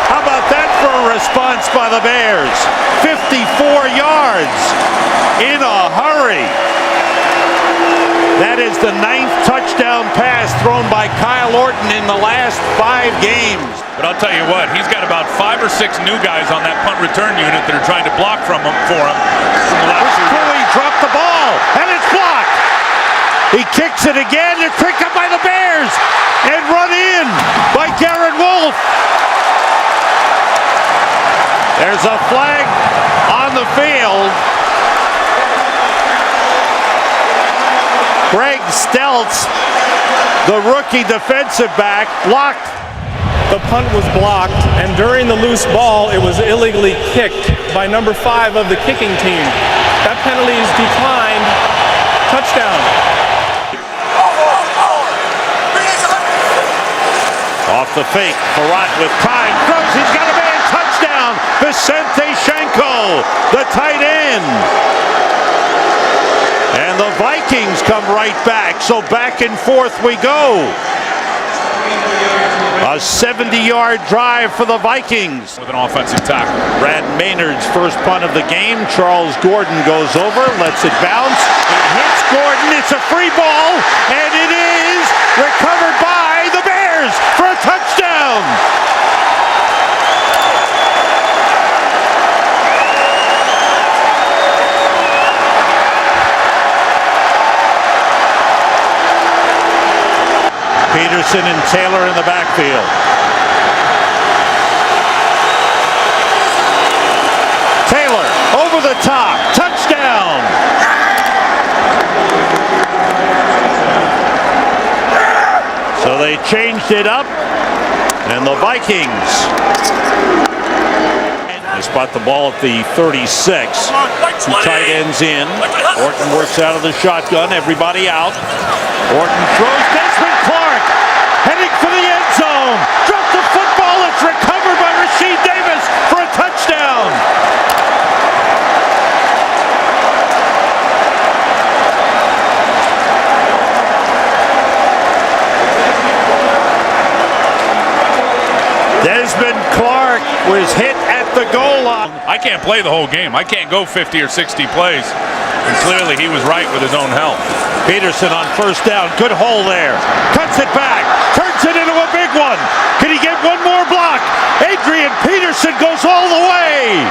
Speaker 10: How about that for a response by the Bears? 54 yards in a hurry. That is the 9th touchdown pass thrown by Kyle Orton in the last 5 games.
Speaker 6: But I'll tell you what, he's got about 5 or 6 new guys on that punt return unit that are trying to block for him.
Speaker 10: Cooley dropped the ball, and it's blocked. He kicks it again. It's picked up by the Bears and run in by Garrett Wolf. There's a flag on the field. Greg Stelz, the rookie defensive back, blocked.
Speaker 17: The punt was blocked, and during the loose ball, it was illegally kicked by number 5 of the kicking team. That penalty is declined. Touchdown.
Speaker 10: Off the fake, Farrat with time, throws, he's got a man, touchdown, Vicente Shenko, the tight end. And the Vikings come right back, so back and forth we go. A 70-yard drive for the Vikings.
Speaker 6: With an offensive tackle.
Speaker 10: Brad Maynard's first punt of the game. Charles Gordon goes over, lets it bounce. It hits Gordon, it's a free ball, and it is recovered by the Bears for a touchdown. Peterson and Taylor in the backfield. Taylor over the top, touchdown. So they changed it up, and the Vikings they spot the ball at the 36. 2 tight ends in. Orton works out of the shotgun, everybody out. Orton throws, Desmond Clark heading for the end zone. Dropped the football, it's recovered by Rasheed Davis for a touchdown. Desmond Clark was hit at the goal line.
Speaker 6: I can't play the whole game. I can't go 50 or 60 plays. And clearly he was right with his own health.
Speaker 10: Peterson on first down. Good hole there. Cuts it back. Turns it into a big one. Can he get one more block? Adrian Peterson goes all the way.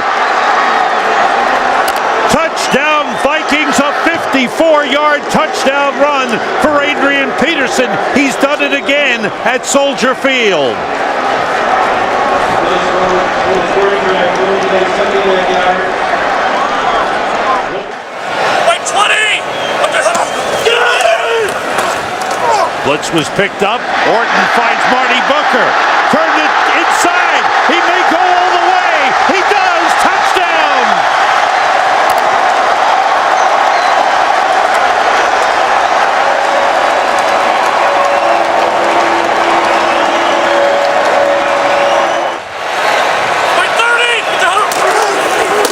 Speaker 10: Touchdown Vikings, a 54-yard touchdown run for Adrian Peterson. He's done it again at Soldier Field. Blitz was picked up. Orton finds Marty Booker. Turned it inside. He may go all the way. He does. Touchdown.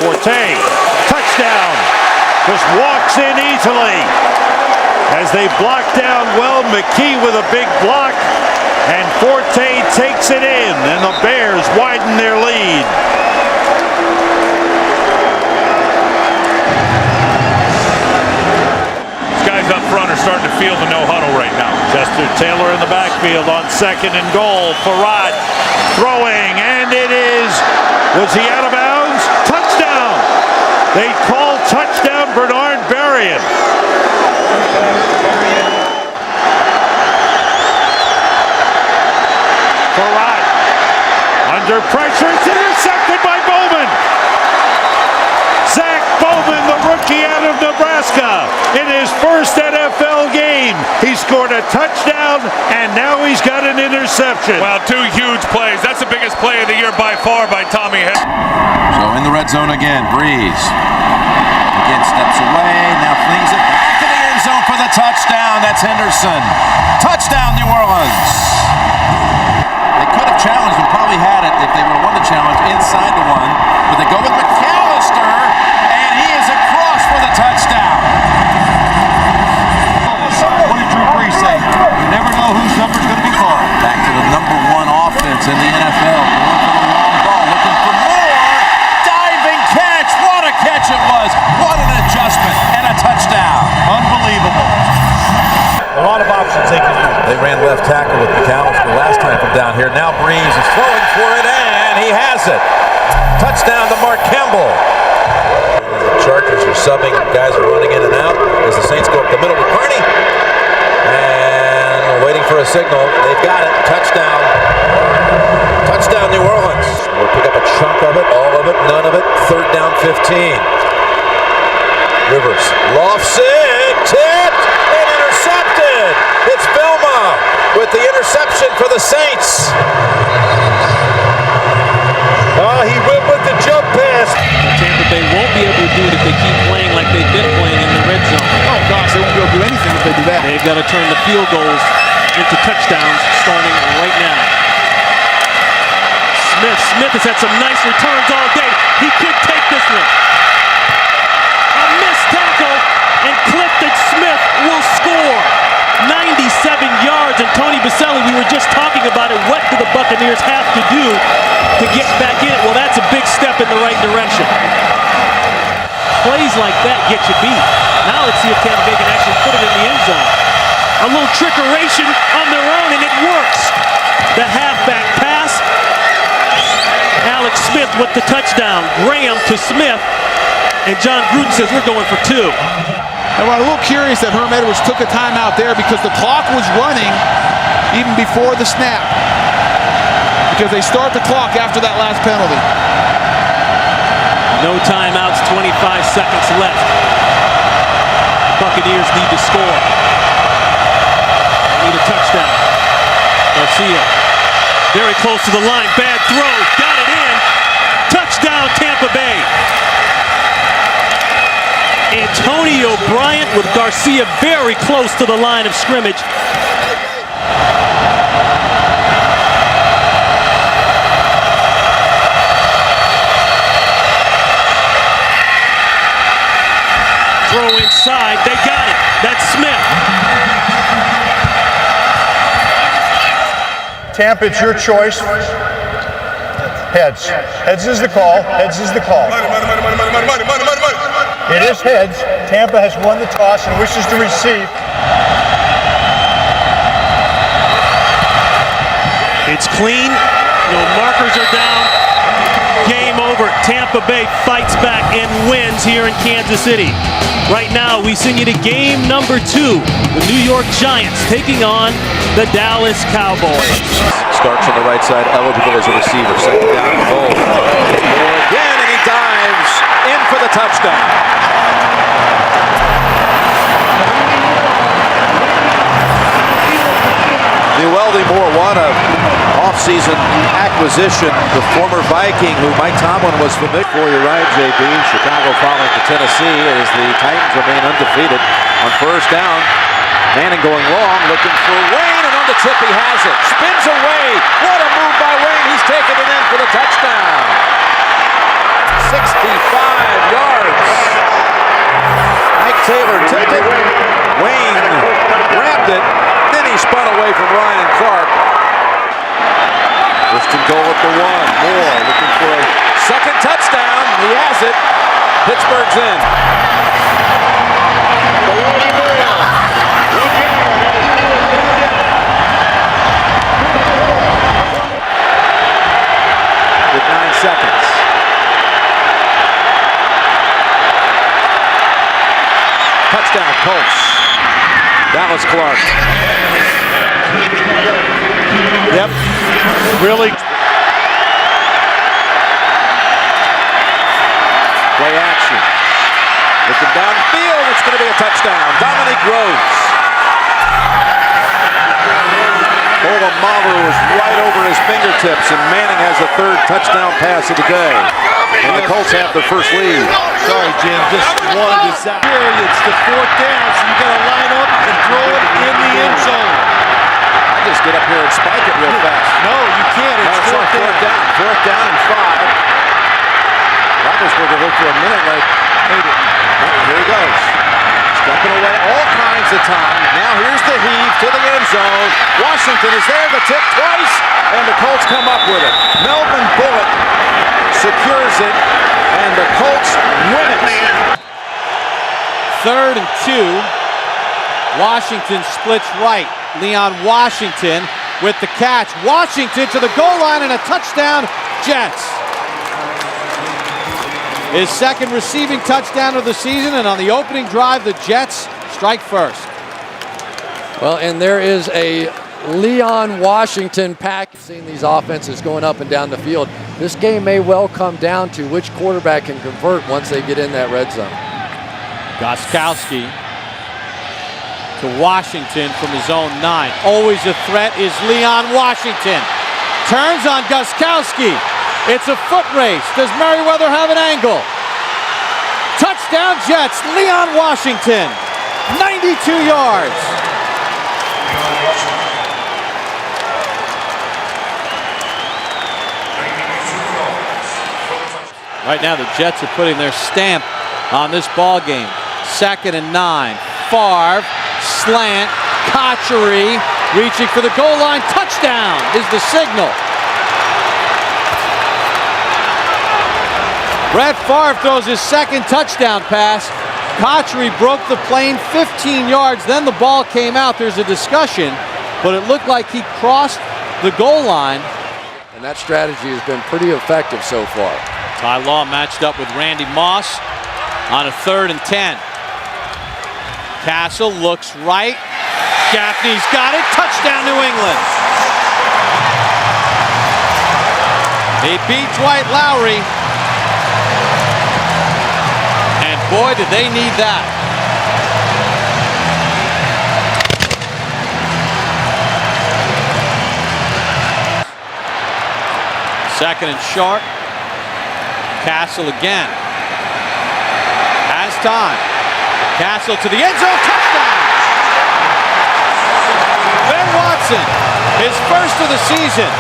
Speaker 10: Forte. Touchdown. Just walks in easily. As they block down well, McKee with a big block, and Forte takes it in, and the Bears widen their lead.
Speaker 11: field to no huddle right now.
Speaker 13: Chester Taylor in the backfield on 2nd and goal. Farad throwing, and it is, was he out of bounds? Touchdown! They call touchdown Bernard Berrien. Farad under pressure, it's intercepted by Bowman. Zach Bowman, the rookie out of Nebraska, in his first NFL game. He scored a touchdown, and now he's got an interception.
Speaker 11: Well, 2 huge plays. That's the biggest play of the year by far by Tommy Hill.
Speaker 2: So in the red zone again, Breeze. Again steps away, now flings it back to the end zone for the touchdown. That's Henderson. Touchdown, New Orleans. They could have challenged and probably had it if they would have won the challenge inside the one, but they go with McAllister, and he is across for the touchdown.
Speaker 3: What did Drew Brees say? You never know whose number's going to be called.
Speaker 2: Back to the #1 offense in the NFL. Going for the long ball, looking for more. Diving catch. What a catch it was. What an adjustment and a touchdown.
Speaker 3: Unbelievable. A lot of options they can use.
Speaker 2: They ran left tackle with McAllister last time from down here. Now Breeze is throwing for it, and he has it. Touchdown to Mark Campbell. The Chargers are subbing. Guys are running in and out as the Saints go up the middle with Carney. And we're waiting for a signal. They've got it. Touchdown. Touchdown, New Orleans. We'll pick up a chunk of it, all of it, none of it. 3rd down, 15. Rivers lofts it, tipped, and intercepted. It's Vilma with the interception for the Saints. He went with the jump pass.
Speaker 12: Tampa Bay won't be able to do it if they keep playing like they've been playing in the red zone.
Speaker 1: Oh gosh, they won't be able to do anything if they do that.
Speaker 12: They've got to turn the field goals into touchdowns starting right now. Smith has had some nice returns all day. He could take this one. A missed tackle, and Clifton Smith will score. 97 yards, and Tony Baselli, we were just talking about it. What do the Buccaneers have to do to get back in it? Well, that's a big step in the right direction. Plays like that get you beat. Now let's see if Tampa Bay can actually put it in the end zone. A little trickeration on their own, and it works. The halfback pass. Alex Smith with the touchdown. Graham to Smith, and John Gruden says we're going for 2.
Speaker 1: And I'm a little curious that Herm Edwards took a timeout there because the clock was running even before the snap. Because they start the clock after that last penalty.
Speaker 12: No timeouts, 25 seconds left. Buccaneers need to score. Need a touchdown. Garcia, very close to the line. Bad throw, got it in. Touchdown, Tampa Bay. Antonio Bryant with Garcia very close to the line of scrimmage. Throw inside, they got it. That's Smith.
Speaker 15: Tampa, it's your choice. Heads. Heads is the call. Heads is the call. It is heads. Tampa has won the toss and wishes to receive.
Speaker 12: It's clean. No markers are down. Game over. Tampa Bay fights back and wins here in Kansas City. Right now, we send you to game number 2. The New York Giants taking on the Dallas Cowboys.
Speaker 2: Starts on the right side, eligible as a receiver. 2nd down and goal. Again, and he dives in for the touchdown. Neweldy Moore, what a offseason acquisition. The former Viking who Mike Tomlin was familiar for. You're right, JB. Chicago falling to Tennessee as the Titans remain undefeated on 1st down. Manning going long, looking for Wayne, and on the tip he has it. Spins away. What a move by Wayne. He's taking it in for the touchdown. 65 yards. Mike Taylor tipped it. Wayne grabbed it. Then he spun away from Ryan Clark. First and goal at the 1. Moore looking for a 2nd touchdown. He has it. Pittsburgh's in. touchdown, Colts. Dallas Clark.
Speaker 3: Yep. Really.
Speaker 2: Play action. Looking downfield, it's going to be a touchdown. Dominique Rhodes. Polamalu was right over his fingertips, and Manning has the third touchdown pass of the day. And the Colts have their first lead.
Speaker 3: Sorry, Jim. Just wanted to say. It's the fourth down, so you got to line up and throw it in the end zone.
Speaker 2: I just get up here and spike it real fast.
Speaker 3: No, you can't. It's fourth down.
Speaker 2: Fourth down and 5. Roethlisberger looked for a minute like, here he goes. Stepping away all kinds of time. Now here's the heave to the end zone. Washington is there to tip twice, and the Colts come up with it. Melvin Bullock secures it, and the Colts win it.
Speaker 1: 3rd and 2. Washington splits right. Leon Washington with the catch. Washington to the goal line and a touchdown, Jets. His second receiving touchdown of the season, and on the opening drive, the Jets strike first.
Speaker 18: Well, and there is a Leon Washington pack. Seeing these offenses going up and down the field, this game may well come down to which quarterback can convert once they get in that red zone.
Speaker 1: Gostkowski to Washington from his own 9. Always a threat is Leon Washington. Turns on Gostkowski. It's a foot race. Does Merriweather have an angle? Touchdown Jets, Leon Washington, 92 yards. Right now the Jets are putting their stamp on this ball game. 2nd and 9. Favre, slant, Cotchery, reaching for the goal line. Touchdown is the signal. Brett Favre throws his second touchdown pass. Cotchery broke the plane 15 yards. Then the ball came out. There's a discussion, but it looked like he crossed the goal line.
Speaker 18: And that strategy has been pretty effective so far.
Speaker 1: Ty Law matched up with Randy Moss on a 3rd and 10. Castle looks right. Gaffney's got it. Touchdown, New England. He beat Dwight Lowry. And boy, did they need that. Second and short. Castle again. Has time. Castle to the end zone. Touchdown! Ben Watson, his first of the season.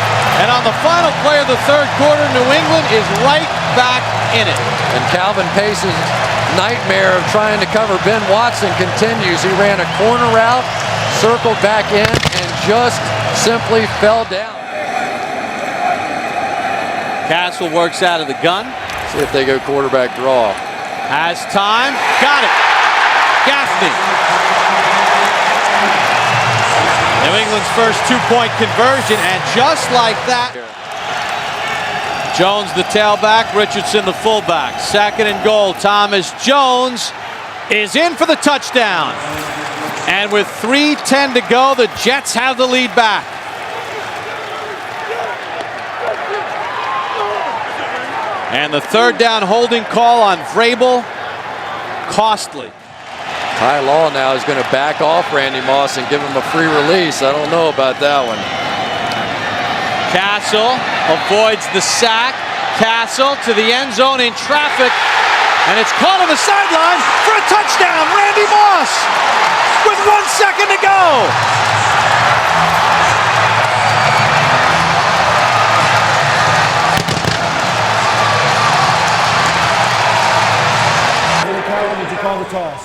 Speaker 1: And on the final play of the 3rd quarter, New England is right back in it.
Speaker 18: And Calvin Pace's nightmare of trying to cover Ben Watson continues. He ran a corner route, circled back in, and just simply fell down.
Speaker 1: Castle works out of the gun.
Speaker 18: See if they go quarterback draw.
Speaker 1: Has time. Got it. Gaffney. New England's first 2-point conversion, and just like that, Jones the tailback, Richardson the fullback. 2nd and goal. Thomas Jones is in for the touchdown. And with 3:10 to go, the Jets have the lead back. And the 3rd down holding call on Vrabel, costly.
Speaker 18: Ty Law now is going to back off Randy Moss and give him a free release. I don't know about that one.
Speaker 1: Castle avoids the sack. Castle to the end zone in traffic. And it's caught on the sideline for a touchdown. Randy Moss with 1 second to go.
Speaker 19: Did you call the toss?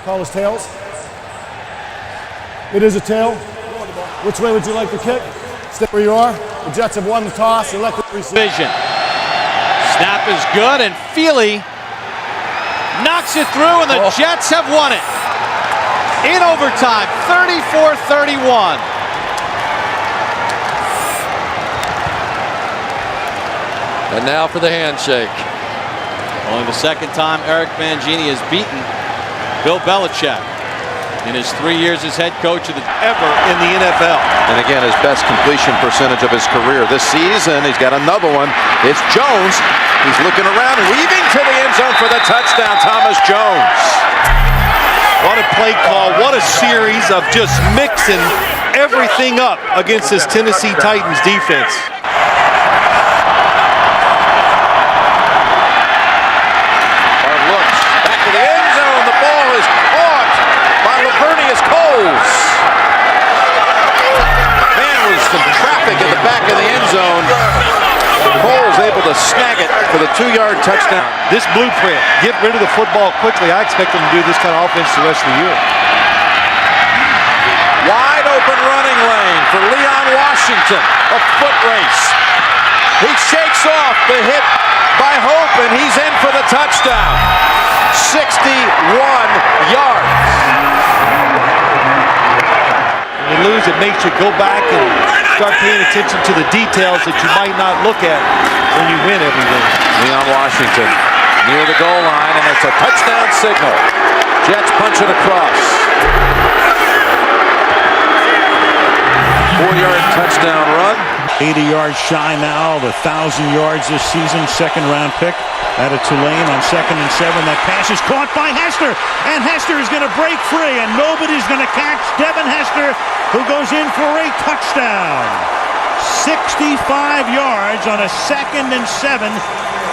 Speaker 19: Call us tails? It is a tail. Which way would you like to kick? Stay where you are. The Jets have won the toss. Elect the receiver.
Speaker 1: Snap is good, and Feely knocks it through, and the Jets have won it. In overtime, 34-31.
Speaker 18: And now for the handshake.
Speaker 1: Only the 2nd time Eric Mangini has beaten Bill Belichick, in his 3 years as head coach of the ever in the NFL.
Speaker 2: And again, his best completion percentage of his career this season. He's got another one. It's Jones. He's looking around, weaving to the end zone for the touchdown. Thomas Jones.
Speaker 3: What a play call. What a series of just mixing everything up against this Tennessee Titans defense.
Speaker 2: Looks back to the end zone. The ball is caught by Lavernius Coles. Man, was some traffic at the back of the end zone. Coles able to snag it for the 2-yard touchdown.
Speaker 3: This blueprint, get rid of the football quickly. I expect them to do this kind of offense the rest of the year.
Speaker 2: Wide open running lane for Leon Washington. A foot race. He shakes off the hit by Hope, and he's in for the touchdown. 61 yards.
Speaker 3: When you lose, it makes you go back and start paying attention to the details that you might not look at when you win every game.
Speaker 2: Leon Washington near the goal line, and it's a touchdown signal. Jets punch it across. 4-yard touchdown run.
Speaker 13: 80 yards shy now of 1,000 yards this season. Second-round pick out of Tulane on 2nd and 7. That pass is caught by Hester, and Hester is going to break free, and nobody's going to catch Devin Hester, who goes in for a touchdown. 65 yards on a 2nd and 7,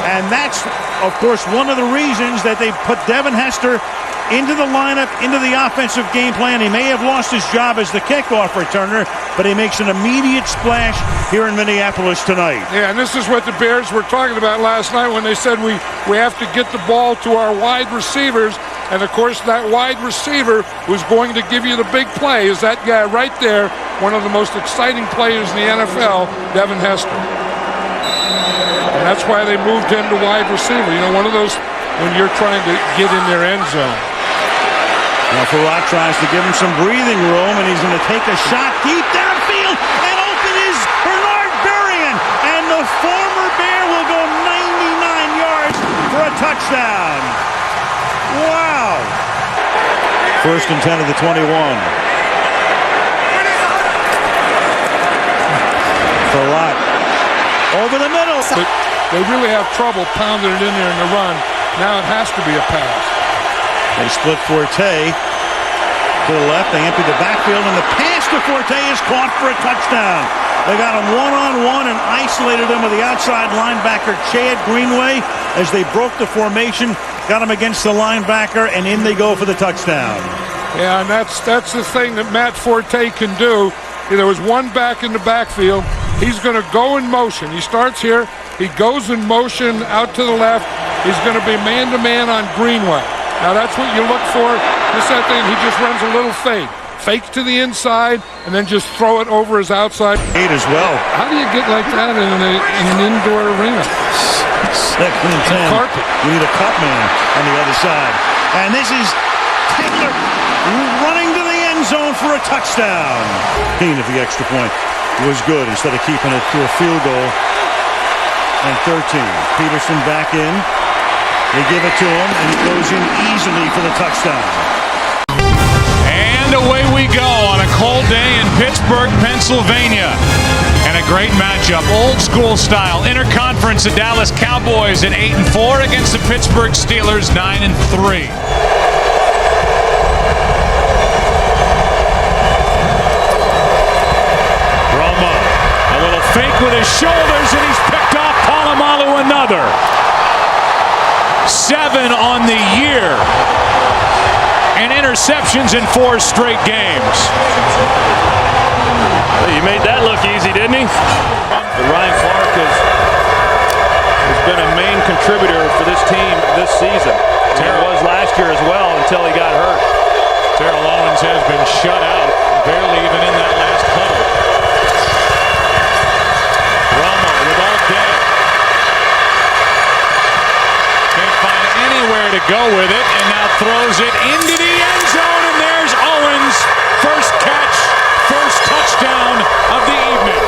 Speaker 13: and that's, of course, one of the reasons that they put Devin Hester into the lineup, into the offensive game plan. He may have lost his job as the kickoff returner, but he makes an immediate splash here in Minneapolis tonight.
Speaker 20: Yeah, and this is what the Bears were talking about last night when they said we have to get the ball to our wide receivers. And, of course, that wide receiver who's going to give you the big play is that guy right there, one of the most exciting players in the NFL, Devin Hester. And that's why they moved him to wide receiver. You know, one of those when you're trying to get in their end zone.
Speaker 13: Now Farad tries to give him some breathing room, and he's going to take a shot deep downfield, and open is Bernard Berrien, and the former Bear will go 99 yards for a touchdown. Wow. 1st and 10 of the 21. Farad over the middle.
Speaker 20: But they really have trouble pounding it in there in the run. Now it has to be a pass.
Speaker 13: They split Forte to the left. They empty the backfield, and the pass to Forte is caught for a touchdown. They got him one-on-one and isolated him with the outside linebacker, Chad Greenway, as they broke the formation, got him against the linebacker, and in they go for the touchdown.
Speaker 20: Yeah, and that's the thing that Matt Forte can do. There was one back in the backfield. He's going to go in motion. He starts here. He goes in motion out to the left. He's going to be man-to-man on Greenway. Now that's what you look for. Just that thing, he just runs a little fake. Fake to the inside, and then just throw it over his outside.
Speaker 13: 8 as well.
Speaker 20: How do you get like that in an indoor arena?
Speaker 13: 2nd and 10.
Speaker 20: Carpet.
Speaker 13: You need a cut man on the other side. And this is Taylor running to the end zone for a touchdown. If the extra point was good instead of keeping it to a field goal. And 13. Peterson back in. They give it to him, and he goes in easily for the touchdown.
Speaker 6: And away we go on a cold day in Pittsburgh, Pennsylvania. And a great matchup, old school style. Interconference, the Dallas Cowboys at 8-4 against the Pittsburgh Steelers 9-3. Romo, a little fake with his shoulders, and he's picked off Polamalu another. 7 on the year. And interceptions in 4 straight games.
Speaker 12: Well, he made that look easy, didn't he? But Ryan Clark has been a main contributor for this team this season. He was last year as well until he got hurt.
Speaker 6: Terrell Owens has been shut out, barely even in that last huddle. Romo with all day. Can't find anywhere to go with it, and now throws it into the end zone, and there's Owens. First catch, first touchdown of the evening.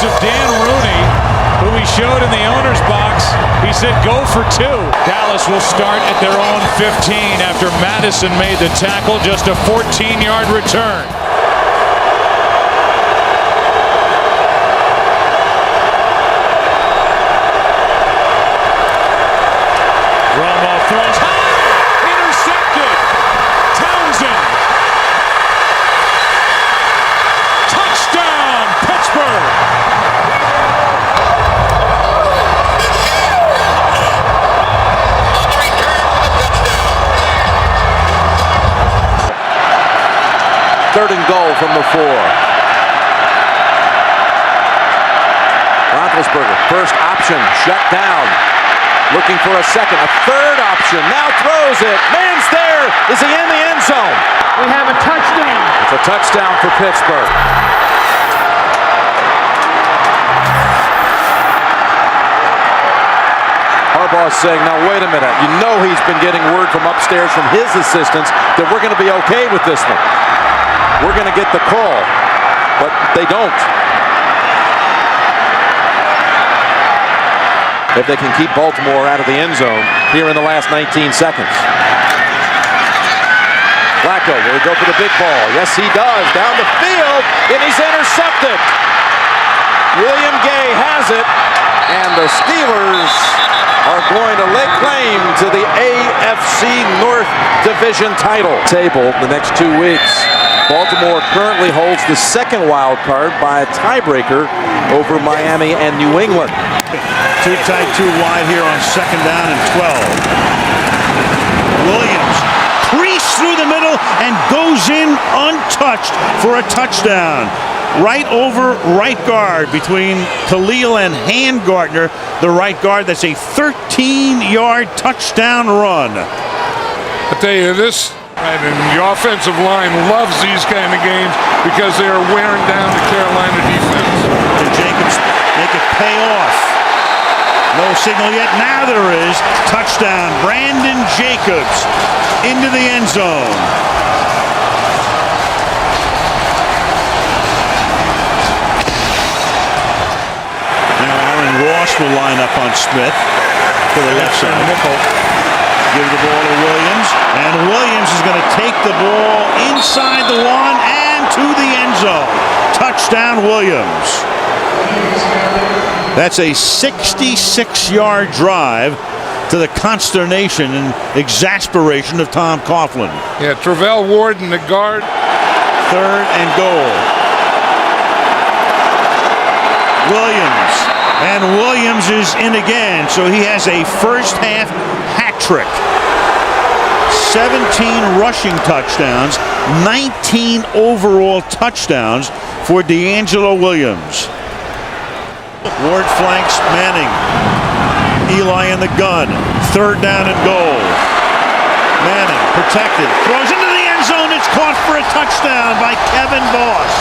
Speaker 6: words of Dan Rooney, who he showed in the owner's box. He said, go for 2. Dallas will start at their own 15 after Madison made the tackle. Just a 14-yard return. Romo throws high, intercepted. Townsend. Touchdown, Pittsburgh.
Speaker 2: Third and goal from the 4. Roethlisberger, first option, shut down. Looking for a second, a third option, now throws it. Man's there. Is he in the end zone?
Speaker 1: We have a touchdown.
Speaker 2: It's a touchdown for Pittsburgh. Harbaugh's saying, now wait a minute. You know he's been getting word from upstairs from his assistants that we're going to be okay with this one. We're going to get the call, but they don't. If they can keep Baltimore out of the end zone here in the last 19 seconds. Flacco, will he go for the big ball? Yes, he does. Down the field, and he's intercepted. William Gay has it, and the Steelers are going to lay claim to the AFC North Division title. Table the next 2 weeks. Baltimore currently holds the second wild card by a tiebreaker over Miami and New England.
Speaker 8: Too tight, too wide here on 2nd down and 12. Williams creased through the middle and goes in untouched for a touchdown. Right over right guard between Khalil and Handgartner, the right guard. That's a 13-yard touchdown run.
Speaker 20: I tell you this, right, and the offensive line loves these kind of games because they are wearing down the Carolina defense.
Speaker 8: Can Jacobs make it pay off? No signal yet. Now there is. Touchdown. Brandon Jacobs into the end zone. Now Aaron Ross will line up on Smith to the left side. Give the ball to Williams. And Williams is going to take the ball inside the 1 and to the end zone. Touchdown, Williams. That's a 66-yard drive to the consternation and exasperation of Tom Coughlin.
Speaker 20: Yeah, Travell Ward in the guard.
Speaker 8: 3rd and goal. Williams. And Williams is in again, so he has a first-half hat trick. 17 rushing touchdowns, 19 overall touchdowns for D'Angelo Williams. Ward flanks Manning. Eli in the gun. 3rd down and goal. Manning protected. Throws into the end zone. It's caught for a touchdown by Kevin Boss.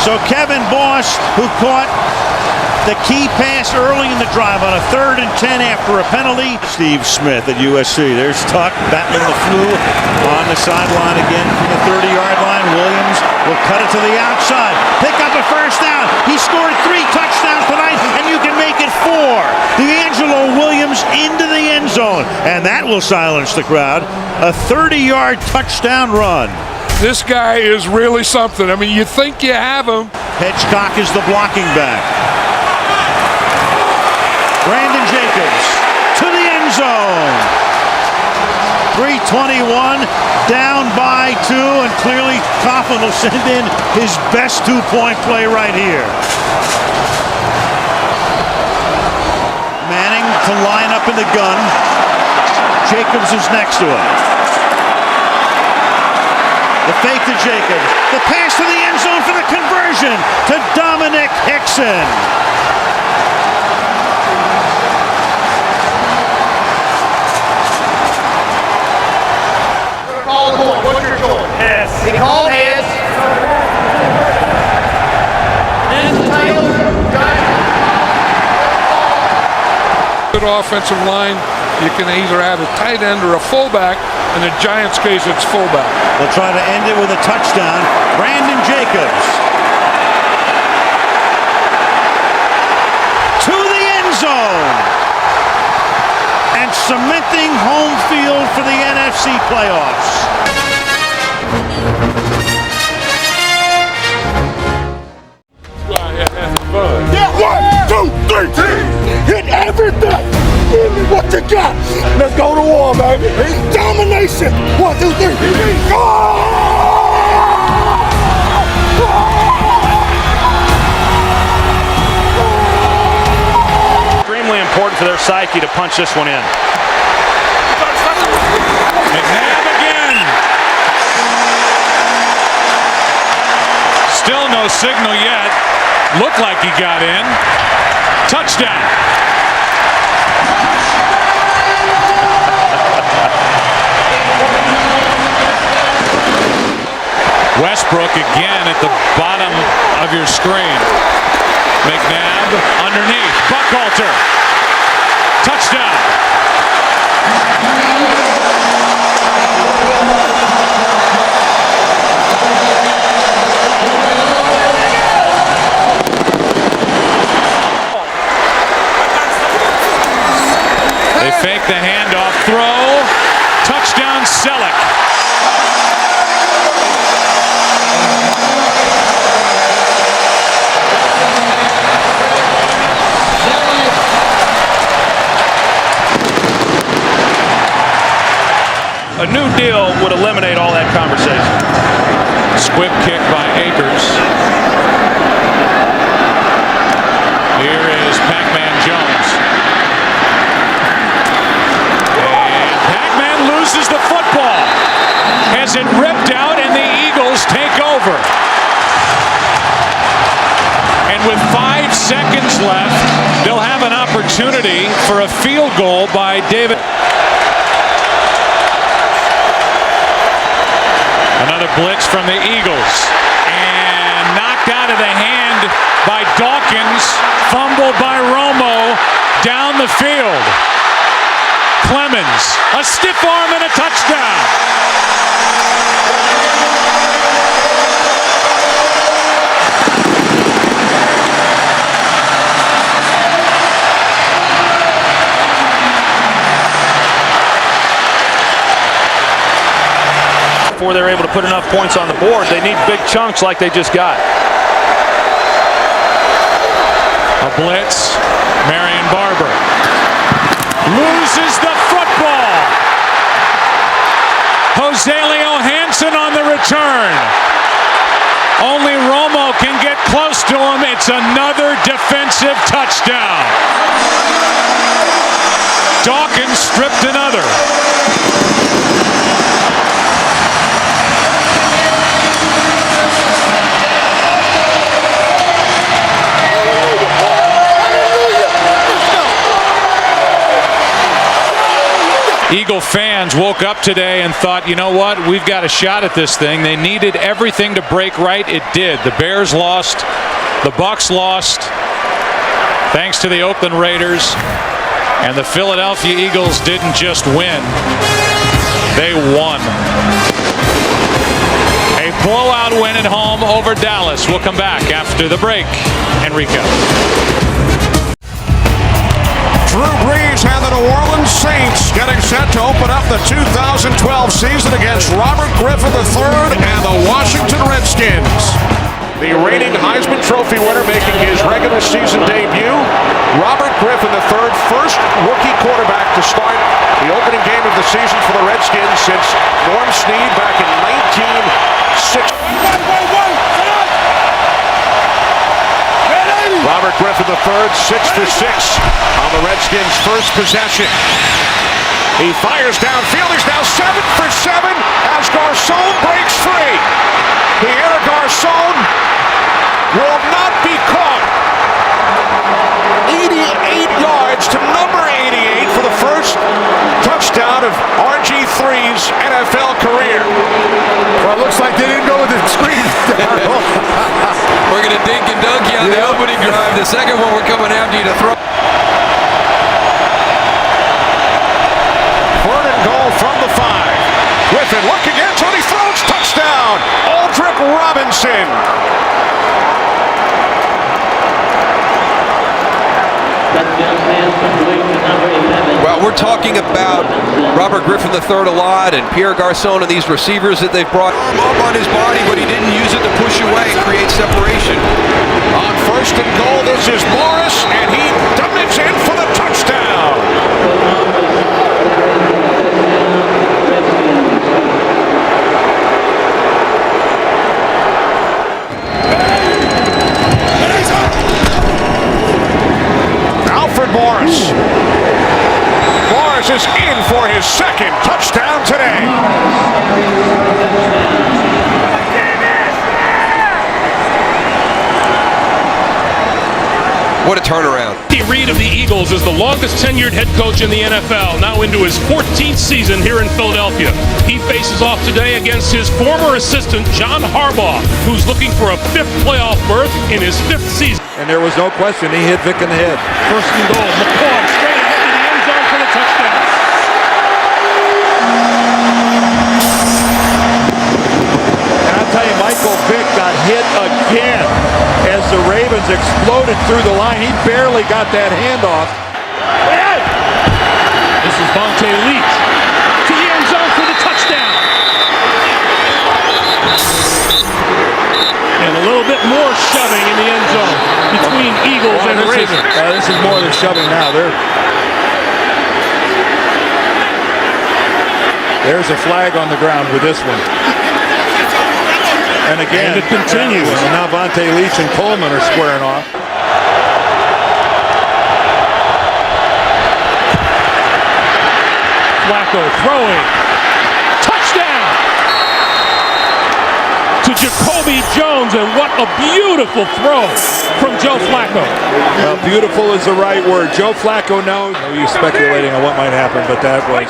Speaker 8: So Kevin Boss, who caught the key pass early in the drive on a 3rd and 10 after a penalty. Steve Smith at USC. There's Tuck battling the flu on the sideline again from the 30-yard line. Williams will cut it to the outside. Pick up a first down. He scored 3 touchdowns tonight, and you can make it 4. D'Angelo Williams into the end zone, and that will silence the crowd. A 30-yard touchdown run.
Speaker 20: This guy is really something. I mean, you think you have him.
Speaker 8: Hedgecock is the blocking back. Brandon Jacobs to the end zone. 3:21, down by 2, and clearly Coughlin will send in his best 2-point play right here. Manning to line up in the gun. Jacobs is next to him. The fake to Jacobs. The pass to the end zone for the conversion to Dominic Hickson.
Speaker 1: What's your goal? Yes. He called heads.
Speaker 20: Good offensive line. you can either add a tight end or a fullback. In the Giants' case, it's fullback.
Speaker 8: They'll try to end it with a touchdown. Brandon Jacobs to the end zone and cementing home field for the NFC playoffs.
Speaker 11: Yeah, 1, 2, 3, hit everything. Give me what you got. Let's go to war, baby. Domination. 1, 2, 3. Go!
Speaker 10: Extremely important for their psyche to punch this one in.
Speaker 6: McNabb again. Still no signal yet. Looked like he got in. Touchdown. Westbrook again at the bottom of your screen. McNabb underneath. Buckhalter. Touchdown. They fake the handoff throw. Touchdown Selleck.
Speaker 10: A new deal would eliminate all that conversation.
Speaker 6: Squib kick by Akers. Here is Pac-Man Jones. And Pac-Man loses the football. Has it ripped out and the Eagles take over. And with 5 seconds left, they'll have an opportunity for a field goal by David. Another blitz from the Eagles. And knocked out of the hand by Dawkins. Fumbled by Romo down the field. Clemens, a stiff arm and a touchdown.
Speaker 10: Before they're able to put enough points on the board, they need big chunks like they just got.
Speaker 6: A blitz. Marion Barber loses the football. Jose Leo Hansen on the return. Only Romo can get close to him. It's another defensive touchdown. Dawkins stripped another. Eagle fans woke up today and thought, you know what, we've got a shot at this thing. They needed everything to break right. It did. The Bears lost. The Bucs lost. Thanks to the Oakland Raiders. And the Philadelphia Eagles didn't just win. They won. A blowout win at home over Dallas. We'll come back after the break and recap.
Speaker 21: Drew Brees and the New Orleans Saints getting set to open up the 2012 season against Robert Griffin III and the Washington Redskins. The reigning Heisman Trophy winner making his regular season debut. Robert Griffin III, first rookie quarterback to start the opening game of the season for the Redskins since Norm Snead back in 1960. Robert Griffin III, 6 for 6 on the Redskins' first possession. He fires downfield. He's now 7 for 7 as Garcon breaks free. Pierre Garcon will not be caught. 88 yards to number 88 for the first touchdown of RG3's NFL career.
Speaker 11: Well, it looks like they didn't go with the screen.
Speaker 14: We're going to dink and dunk you on the opening drive. The second one, we're coming after you to throw.
Speaker 21: Griffin looking in, Tony throws, touchdown! Aldrick Robinson.
Speaker 14: Well, we're talking about Robert Griffin III a lot and Pierre Garçon and these receivers that they've brought up on his body, but he didn't use it to push away and create separation.
Speaker 21: On first and goal, this is Morris, and he dives in for the touchdown. Alfred Morris. Morris is in for his second touchdown today.
Speaker 14: What a turnaround.
Speaker 17: Andy Reid of the Eagles is the longest tenured head coach in the NFL, now into his 14th season here in Philadelphia. He faces off today against his former assistant, John Harbaugh, who's looking for a 5th playoff berth in his 5th season.
Speaker 11: And there was no question, he hit Vic in the head.
Speaker 17: First and goal, McCoy straight ahead to the end zone for the touchdown.
Speaker 11: And I'll tell you, Michael Vick got hit again as the Ravens exploded through the line. He barely got that handoff.
Speaker 17: This is Vontae Leach to the end zone for the touchdown. And a little bit more shoving in the end zone between Eagles and Ravens.
Speaker 11: This is more than shoving now. There's a flag on the ground with this one. And again,
Speaker 17: and it continues.
Speaker 11: And now Vontae Leach and Coleman are squaring off.
Speaker 17: Flacco throwing. Touchdown to Jacoby Jones, and what a beautiful throw from Joe Flacco.
Speaker 11: Well, beautiful is the right word. Joe Flacco knows. He's speculating on what might happen, but that was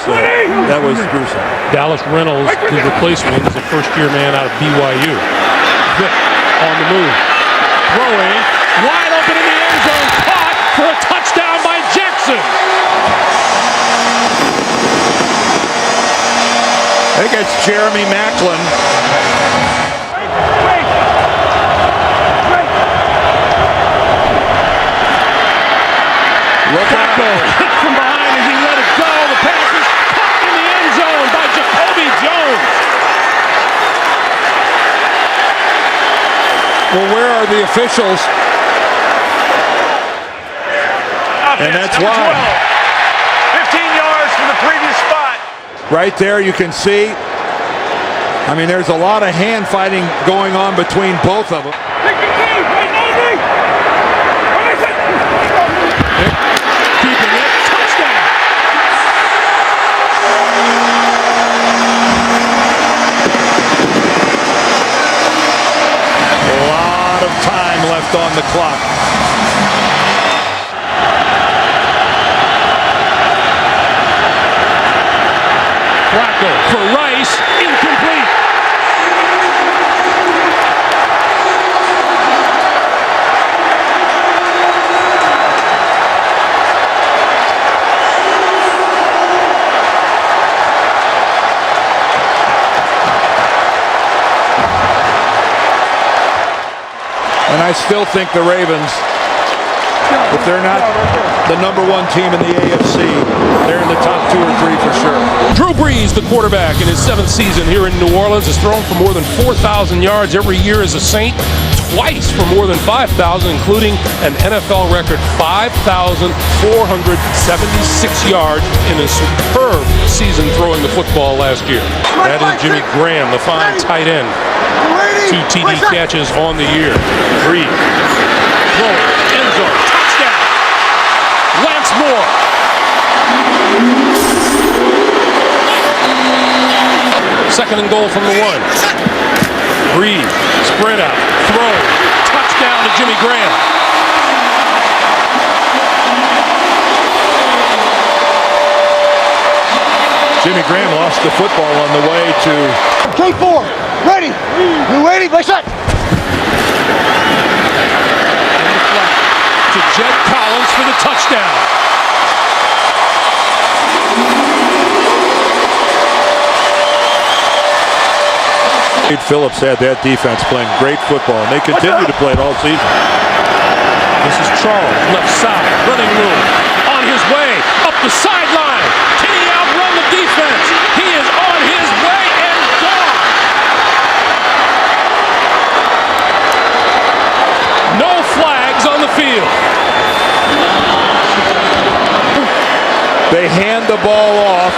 Speaker 11: gruesome.
Speaker 17: Dallas Reynolds, his replacement, is a first-year man out of BYU. Vick on the move. Throwing. Wide open in the end zone. Caught for a touchdown by Jackson.
Speaker 11: I think it's Jeremy Maclin.
Speaker 17: Flacco hit from behind as he let it go. The pass is caught in the end zone by Jacoby Jones.
Speaker 11: Well, where are the officials? And that's why.
Speaker 1: 15 yards from the previous spot.
Speaker 11: Right there, you can see. I mean, there's a lot of hand fighting going on between both of them.
Speaker 17: Keeping it. Touchdown.
Speaker 11: A lot of time left on the clock.
Speaker 17: Flacco for Rice, incomplete.
Speaker 11: And I still think the Ravens, if they're not the #1 team in the AFC, they're in the top 2 or 3 for sure.
Speaker 17: Drew Brees, the quarterback in his 7th season here in New Orleans, has thrown for more than 4,000 yards every year as a Saint, twice for more than 5,000, including an NFL record 5,476 yards in a superb season throwing the football last year. That is Jimmy Graham, the fine tight end. 2 TD catches on the year. Brees, throwing, end zone, touchdown. Lance Moore. Second and goal from the 1. Brees, spread out, throw, touchdown to Jimmy Graham.
Speaker 11: Jimmy Graham lost the football on the way to
Speaker 1: K4, ready. You ready? Play shot.
Speaker 17: To Jed Collins for the touchdown.
Speaker 11: Wade Phillips had that defense playing great football, and they continue to play it all season.
Speaker 17: This is Charles, left side, running room, on his way, up the sideline. Can he outrun the defense? He is on his way and gone. No flags on the field.
Speaker 11: They hand the ball off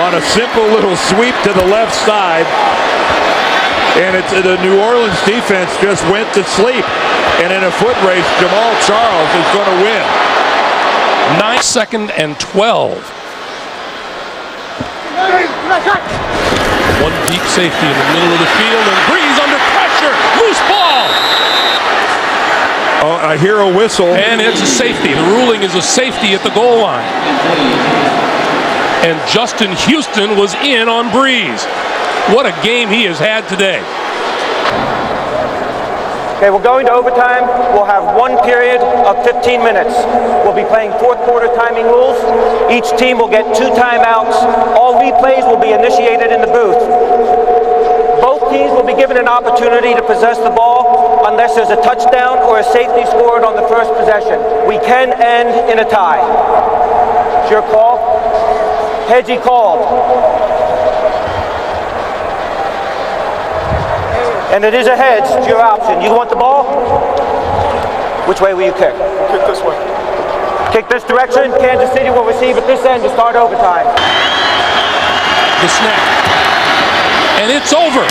Speaker 11: on a simple little sweep to the left side, and the New Orleans defense just went to sleep. And in a foot race, Jamal Charles is going to win.
Speaker 17: 2nd and 12. One deep safety in the middle of the field, and Breeze under pressure. Loose ball.
Speaker 11: Oh, I hear a whistle.
Speaker 17: And it's a safety. The ruling is a safety at the goal line. And Justin Houston was in on Breeze. What a game he has had today.
Speaker 9: Okay, we're going to overtime. We'll have one period of 15 minutes. We'll be playing fourth quarter timing rules. Each team will get 2 timeouts. All replays will be initiated in the booth. Both teams will be given an opportunity to possess the ball unless there's a touchdown or a safety scored on the first possession. We can end in a tie. It's your call. Heads he called. And it is a heads. It's your option. You want the ball? Which way will you kick?
Speaker 15: Kick this way.
Speaker 9: Kick this direction. Kansas City will receive at this end to start overtime.
Speaker 17: The snap. And it's over.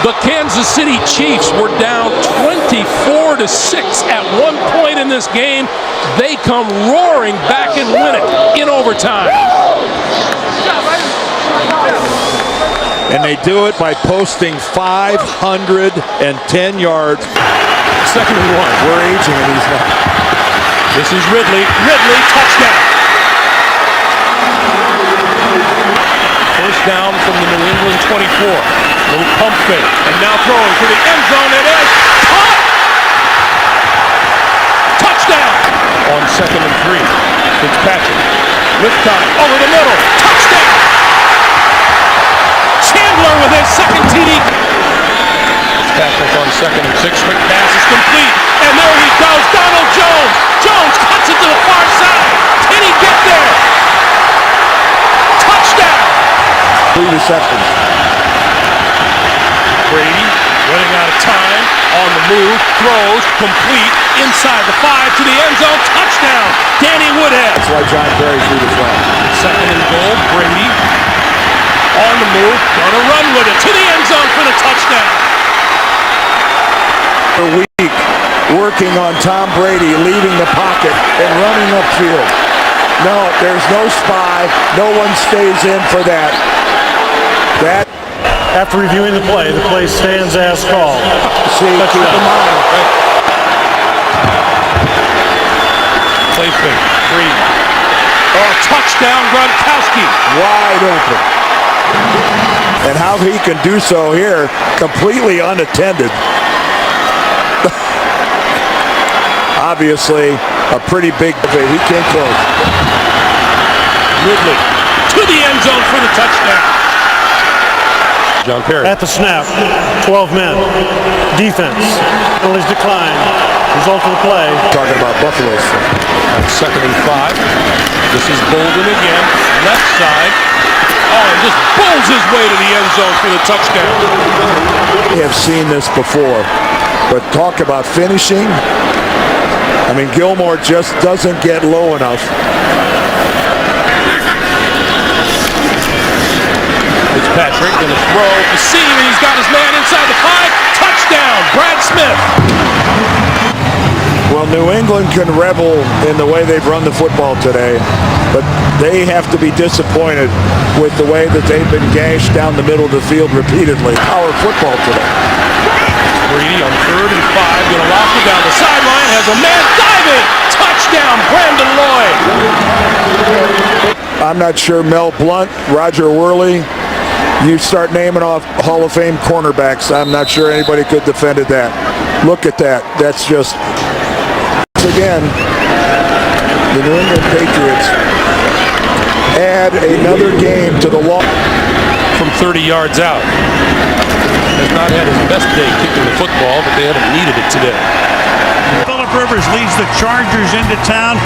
Speaker 17: The Kansas City Chiefs were down 24-6 at one point in this game. They come roaring back and win it in overtime.
Speaker 11: And they do it by posting 510 yards.
Speaker 17: 2nd and 1.
Speaker 11: We're aging in these now.
Speaker 17: This is Ridley. Ridley, touchdown. First down from the New England 24. Little pump fake. And now throwing to the end zone. It is caught. Touchdown. On 2nd and 3. Fitzpatrick. With time. Over the middle. Touchdown. Chandler with his second TD. Fitzpatrick on 2nd and 6. Quick pass is complete. And there he goes. Donald Jones. Jones cuts it to the far side. Can he get there? Touchdown.
Speaker 11: 3 receptions.
Speaker 17: Brady running out of time. On the move. Throws. Complete. Inside the 5 to the end zone. Touchdown. Danny Woodhead.
Speaker 11: That's why John Perry threw the flag.
Speaker 17: 2nd and goal. Brady. On the move, gonna run with it to the end zone for the touchdown.
Speaker 11: A week working on Tom Brady leaving the pocket and running upfield. No, there's no spy. No one stays in for that.
Speaker 3: After reviewing the play stands as called.
Speaker 11: See, keep in mind.
Speaker 17: Play fake. Brady. Oh, touchdown, Gronkowski.
Speaker 11: Wide open. And how he can do so here, completely unattended. Obviously, a pretty big. He came close.
Speaker 17: Ridley to the end zone for the touchdown. John Perry.
Speaker 3: At the snap, 12 men. Defense. Penalties decline. Result of the play.
Speaker 11: Talking about Buffalo's.
Speaker 17: 2nd and 5. This is Bolden again. Left side. Oh, and just bowls his way to the end zone for the touchdown.
Speaker 11: We have seen this before, but talk about finishing. I mean, Gilmore just doesn't get low enough.
Speaker 17: Fitzpatrick going to throw the seam, and he's got his man inside the 5. Touchdown, Brad Smith.
Speaker 11: Well, New England can revel in the way they've run the football today, but they have to be disappointed with the way that they've been gashed down the middle of the field repeatedly. Our football today.
Speaker 17: Brady on 3rd and 5, going to lock it down the sideline, has a man diving. Touchdown, Brandon Lloyd.
Speaker 11: I'm not sure Mel Blount, Roger Worley, you start naming off Hall of Fame cornerbacks. I'm not sure anybody could have defended that. Look at that. That's just... Again, the New England Patriots add another game to the long.
Speaker 20: from 30 yards out. Has not had his best day kicking the football, but they haven't needed it today.
Speaker 8: Phillip Rivers leads the Chargers into town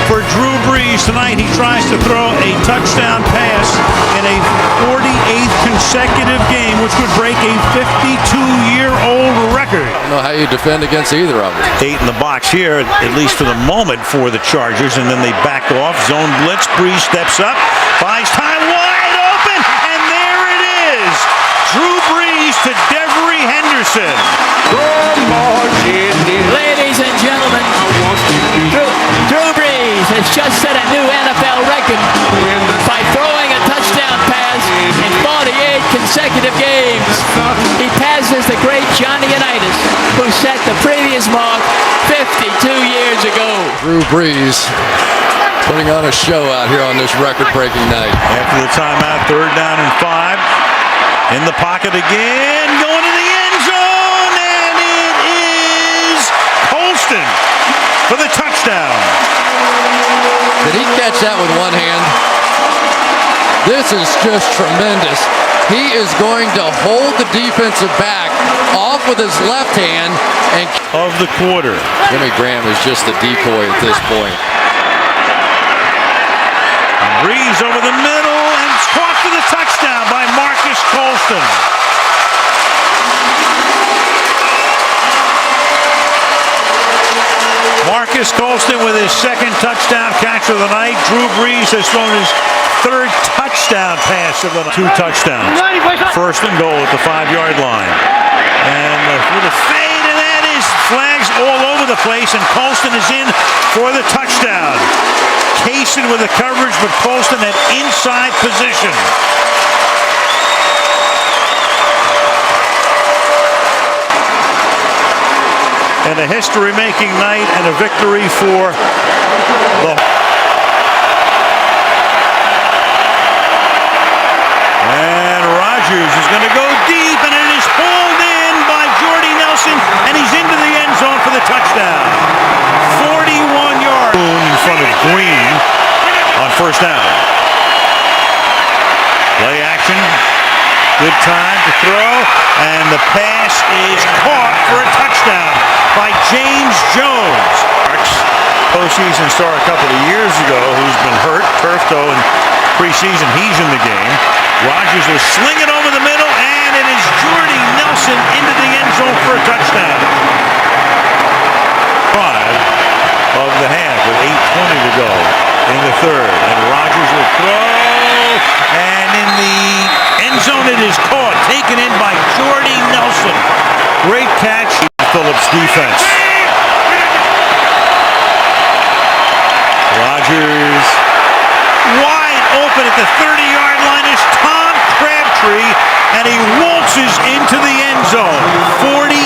Speaker 8: for Drew Brees tonight. He tries to throw a touchdown pass in a 48th consecutive game, which would break a 52-year-old record.
Speaker 18: I don't know how you defend against either of them.
Speaker 8: 8 in the box here, at least for the moment, for the Chargers, and then they back off. Zone blitz. Brees steps up, buys time, wide open, and there it is. Drew Brees to Devery Henderson.
Speaker 5: Ladies and gentlemen, Drew Brees has just set a new NFL record by throwing a touchdown pass in 48 consecutive games. He passes the great Johnny Unitas, who set the previous mark 52 years ago.
Speaker 18: Drew Brees putting on a show out here on this record-breaking night.
Speaker 8: After the timeout, 3rd down and 5. In the pocket again, going to the end zone, and it is Colston for the touchdown.
Speaker 18: Did he catch that with one hand? This is just tremendous. He is going to hold the defensive back off with his left hand and
Speaker 8: of the quarter.
Speaker 18: Jimmy Graham is just a decoy at this point.
Speaker 8: Brees over the middle and it's caught for the touchdown by Marcus Colston. Marcus Colston with his 2nd touchdown catch of the night. Drew Brees has thrown his 3rd touchdown pass of the night. 2 touchdowns. 1st and goal at the 5-yard line. And with a fade, and that is flags all over the place, and Colston is in for the touchdown. Kaysen with the coverage, but Colston at inside position. And a history-making night and a victory for the... And Rodgers is going to go deep, and it is pulled in by Jordy Nelson, and he's into the end zone for the touchdown. 41 yards in front of Green on 1st down. Play action. Good time to throw, and the pass is caught for a touchdown by James Jones. Postseason star a couple of years ago who's been hurt, turf toe, and preseason he's in the game. Rodgers will sling it over the middle, and it is Jordy Nelson into the end zone for a touchdown. 5 of the half with 8:20 to go in the 3rd. And Rodgers will throw, and in the end zone it is caught, taken in by Jordy Nelson. Great catch, Phillips' defense. Rodgers wide open at the 30-yard line is Tom Crabtree, and he waltzes into the end zone. 48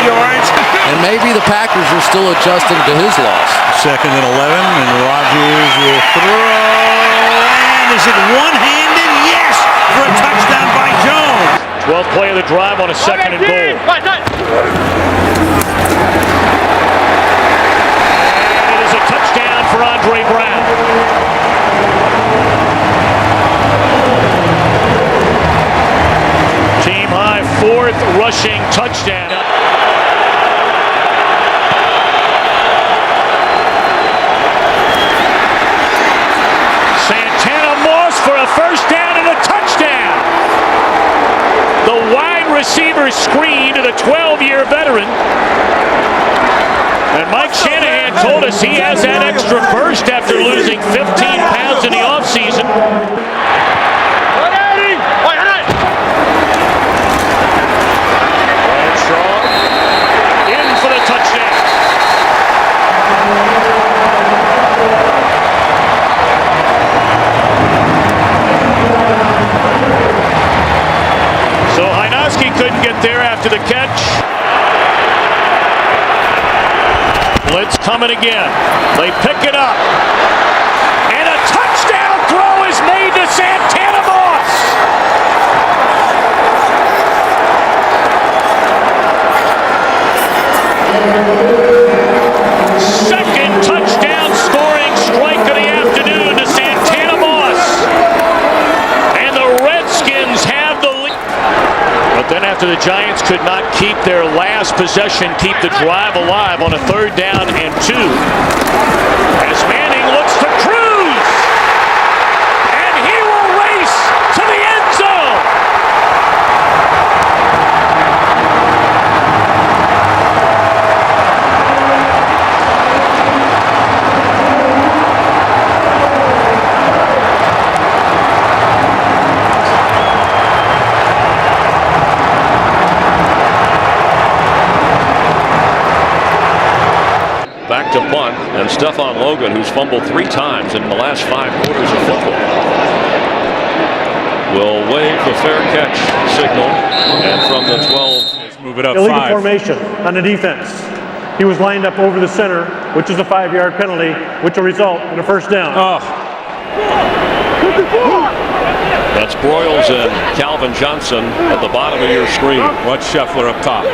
Speaker 8: yards.
Speaker 18: And maybe the Packers are still adjusting to his loss.
Speaker 8: 2nd and 11, and Rodgers will throw. And is it one-handed? Yes, for a touchdown by Jones.
Speaker 13: 12th play of the drive on a 2nd and goal. And it is a touchdown for Andre Brown. Team high 4th rushing touchdown. Santana Moss for a 1st down and a touchdown. The wide receiver screen to the 12-year veteran. And Mike Shanahan told us he has that extra burst after losing 15 pounds in the offseason. Bradshaw in for the touchdown. So Hajnowski couldn't get there after the catch. Blitz coming again. They pick it up. And a touchdown throw is made to Santana Moss. Second touchdown scoring strike of the afternoon to Santana Moss. And the Redskins have
Speaker 7: after the Giants could not keep their last possession, keep the drive alive on a 3rd down and 2. As Manning looks to cruise, and he will race to the end zone.
Speaker 2: Back to punt, and Stephon Logan, who's fumbled 3 times in the last 5 quarters of football, will wave the fair catch signal, and from the 12,
Speaker 3: move it up illegal 5. Formation on the defense. He was lined up over the center, which is a 5-yard penalty, which will result in a 1st down.
Speaker 2: That's Broyles and Calvin Johnson at the bottom of your screen.
Speaker 11: Watch Scheffler up top.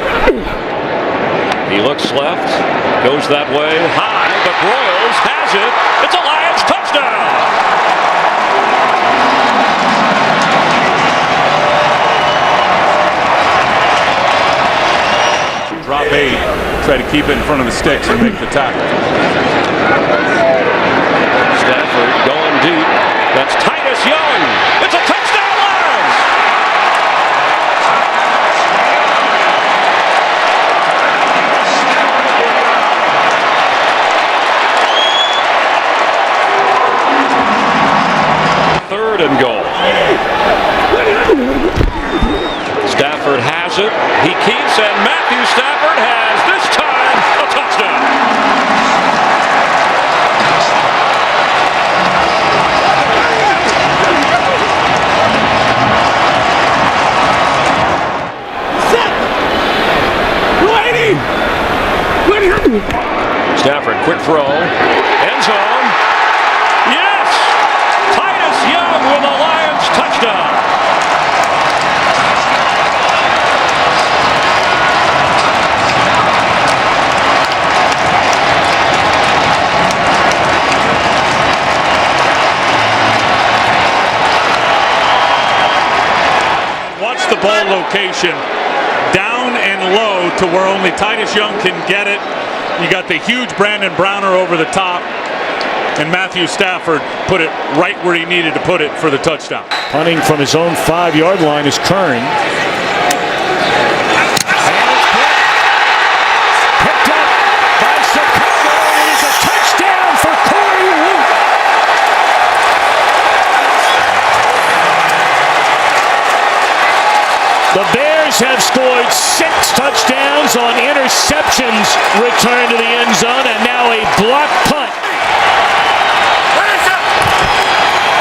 Speaker 2: He looks left, goes that way, high, but Broyles has it. It's a Lions touchdown!
Speaker 11: Drop 8, try to keep it in front of the sticks and make the tackle.
Speaker 2: Stafford going deep. That's Titus Young. It's a touchdown, Lions! Third and goal. Stafford has it. He keeps, and Matthew Stafford has, this time, a touchdown. Stafford, quick throw. End zone. Yes! Titus Young with a Lions touchdown.
Speaker 11: Watch the ball location down and low to where only Titus Young can get it. You got the huge Brandon Browner over the top, and Matthew Stafford put it right where he needed to put it for the touchdown.
Speaker 10: Punting from his own 5-yard line is Kern. Picked up by Chicago, and it is a touchdown for Corey Root. The Bears have scored 6 touchdowns on interceptions returned to the end zone, and now a block punt.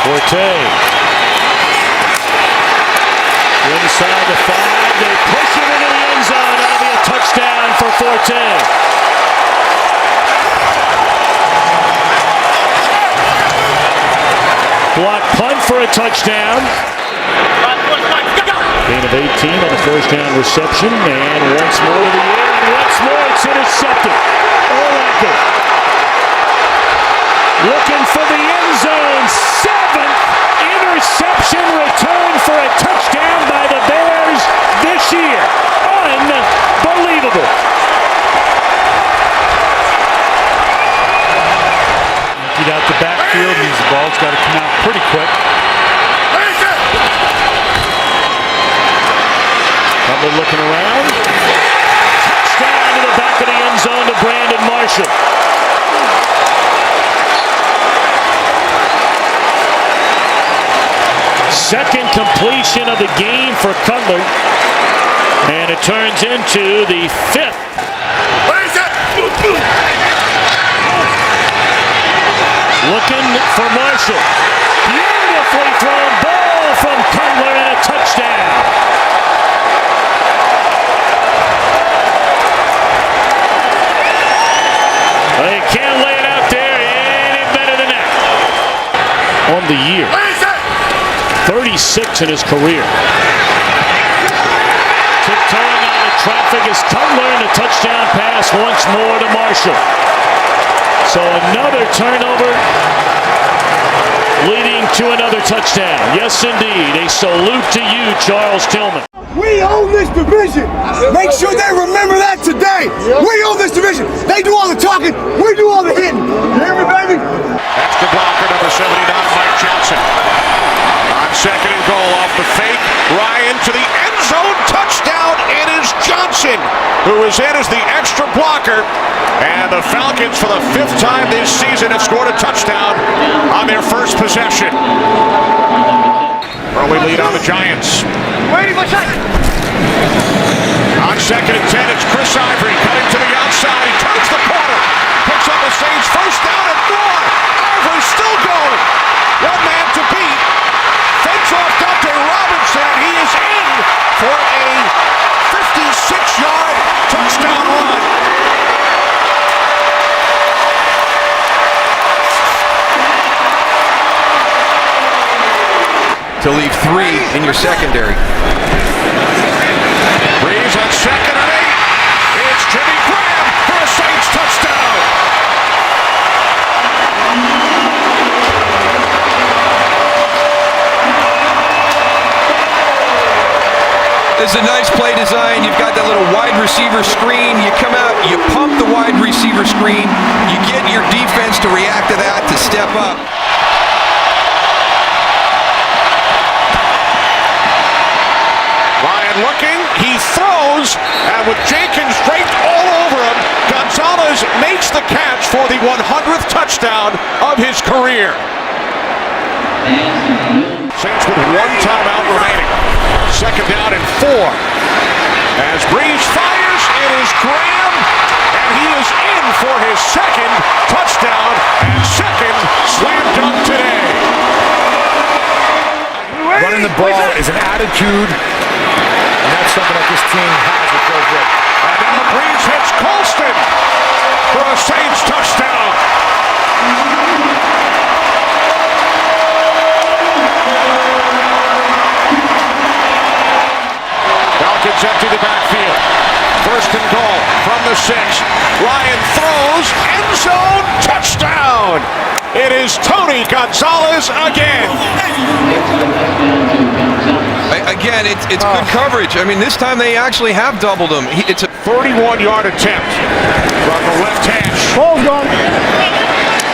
Speaker 10: Forte. Inside the 5, they push it into the end zone. That'll be a touchdown for Forte. Block punt for a touchdown. Gain of 18 on the 1st down reception, and once more to the air, and once more it's intercepted. Oracle looking for the end zone. 7th interception return for a touchdown by the Bears this year. Unbelievable.
Speaker 11: Emptied out the backfield, means the ball's got to come out pretty quick.
Speaker 10: Butler looking around. Touchdown to the back of the end zone to Brandon Marshall. Second completion of the game for Cutler. And it turns into the 5th. Looking for Marshall. Beautifully thrown ball from Cutler and a touchdown. They can't lay it out there any better than that. On the year. 36 in his career. Tiptoeing out of traffic is Cutler, and a touchdown pass once more to Marshall. So another turnover.
Speaker 7: leading to another touchdown. Yes, indeed. A salute to you, Charles Tillman.
Speaker 4: We own this division. Make sure they remember that today. We own this division. They do all the talking. We do all the hitting. You hear me, baby?
Speaker 21: That's the blocker, number 79, Mike Johnson. On second and goal off the fake. Ryan to the end zone. Touchdown. It is Johnson who is in as the extra blocker. And the Falcons, for the 5th time this season, have scored a touchdown on their first possession. Early lead on the Giants. On second and 10, it's Chris Ivory cutting to the outside. He turns the corner. Picks up the Saints first down and more. Ivory still going. One man to beat. Fakes off Dante Robinson. He is in for a 56-yard touchdown run.
Speaker 14: To leave 3 in your secondary.
Speaker 21: Breeze on second and 8. It's Jimmy Graham for a Saints touchdown.
Speaker 14: This is a nice play design. You've got that little wide receiver screen. You come out, you pump the wide receiver screen. You get your defense to react to that, to step up.
Speaker 21: Looking, he throws, and with Jenkins draped all over him, Gonzalez makes the catch for the 100th touchdown of his career. Saints with 1 timeout remaining. Second down and 4. As Breeze fires, it is Graham, and he is in for his second touchdown and second slam dunk today.
Speaker 22: Running the ball is an attitude. And that's something that this team has with Joe Vick.
Speaker 21: And now Breeze hits Colston for a Saints touchdown. Falcons empty the backfield. First and goal from the 6. Ryan throws, end zone, touchdown. It is Tony Gonzalez again.
Speaker 14: Again, it's good coverage. I mean, this time they actually have doubled him. It's a
Speaker 21: 31-yard attempt from the left hash.
Speaker 4: Ball's gone.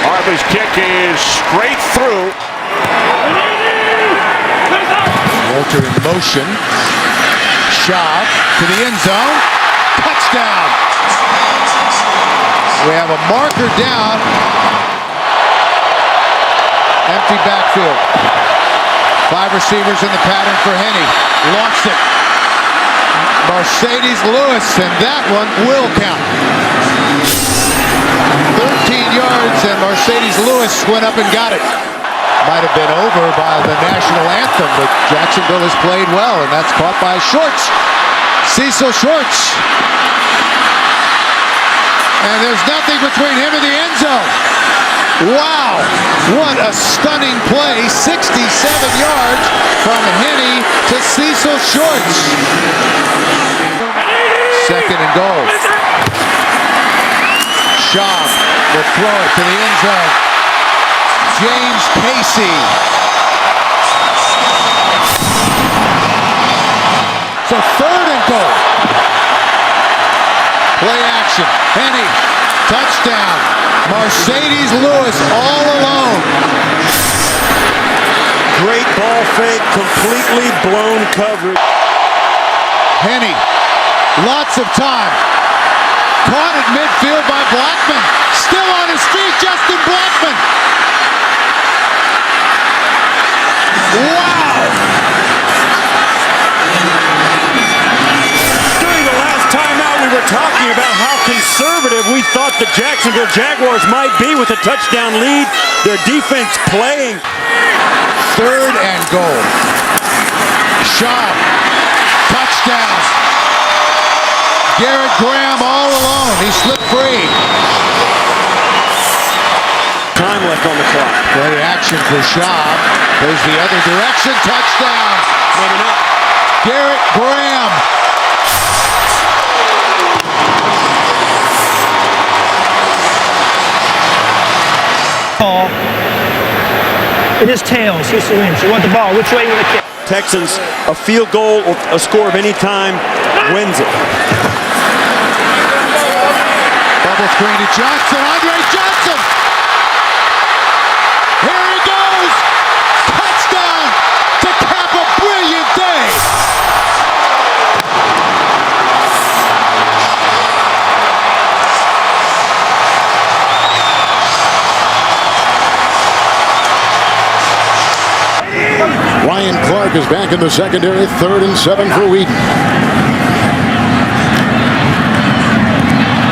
Speaker 21: Harvey's kick is straight through.
Speaker 1: Walter in motion. Shot to the end zone. Touchdown. We have a marker down. Empty backfield. 5 receivers in the pattern for Henne. Launched it. Mercedes Lewis, and that one will count. 13 yards, and Mercedes Lewis went up and got it. Might have been over by the national anthem, but Jacksonville has played well, and that's caught by Shorts. Cecil Shorts. And there's nothing between him and the end zone. Wow, what a stunning play. 67 yards from Henne to Cecil Shorts. Second and goal. Schaub will throw it to the end zone. James Casey. So third and goal. Play action. Henne. Touchdown. Mercedes Lewis all alone.
Speaker 3: Great ball fake, completely blown coverage.
Speaker 1: Henne. Lots of time. Caught at midfield by Blackman. Still on his feet, Justin Blackman. Wow.
Speaker 3: During the last timeout, we were talking about how conservative we thought the Jacksonville Jaguars might be with a touchdown lead. Their defense playing.
Speaker 1: Third and goal. Schaub. Touchdown. Garrett Graham all alone. He slipped free.
Speaker 3: Time left on the clock.
Speaker 1: Play action for Schaub. Goes the other direction. Touchdown.
Speaker 3: Maybe not.
Speaker 1: Garrett Graham.
Speaker 16: His tails. Houston wins. You want the ball. Which way you want to kick?
Speaker 10: Texans, a field goal or a score of any time wins it.
Speaker 1: Bubble screen to Johnson. Andre Johnson. Here he goes. Touchdown to cap a brilliant day.
Speaker 21: Ryan Clark is back in the secondary, 3rd and 7 for Wheaton.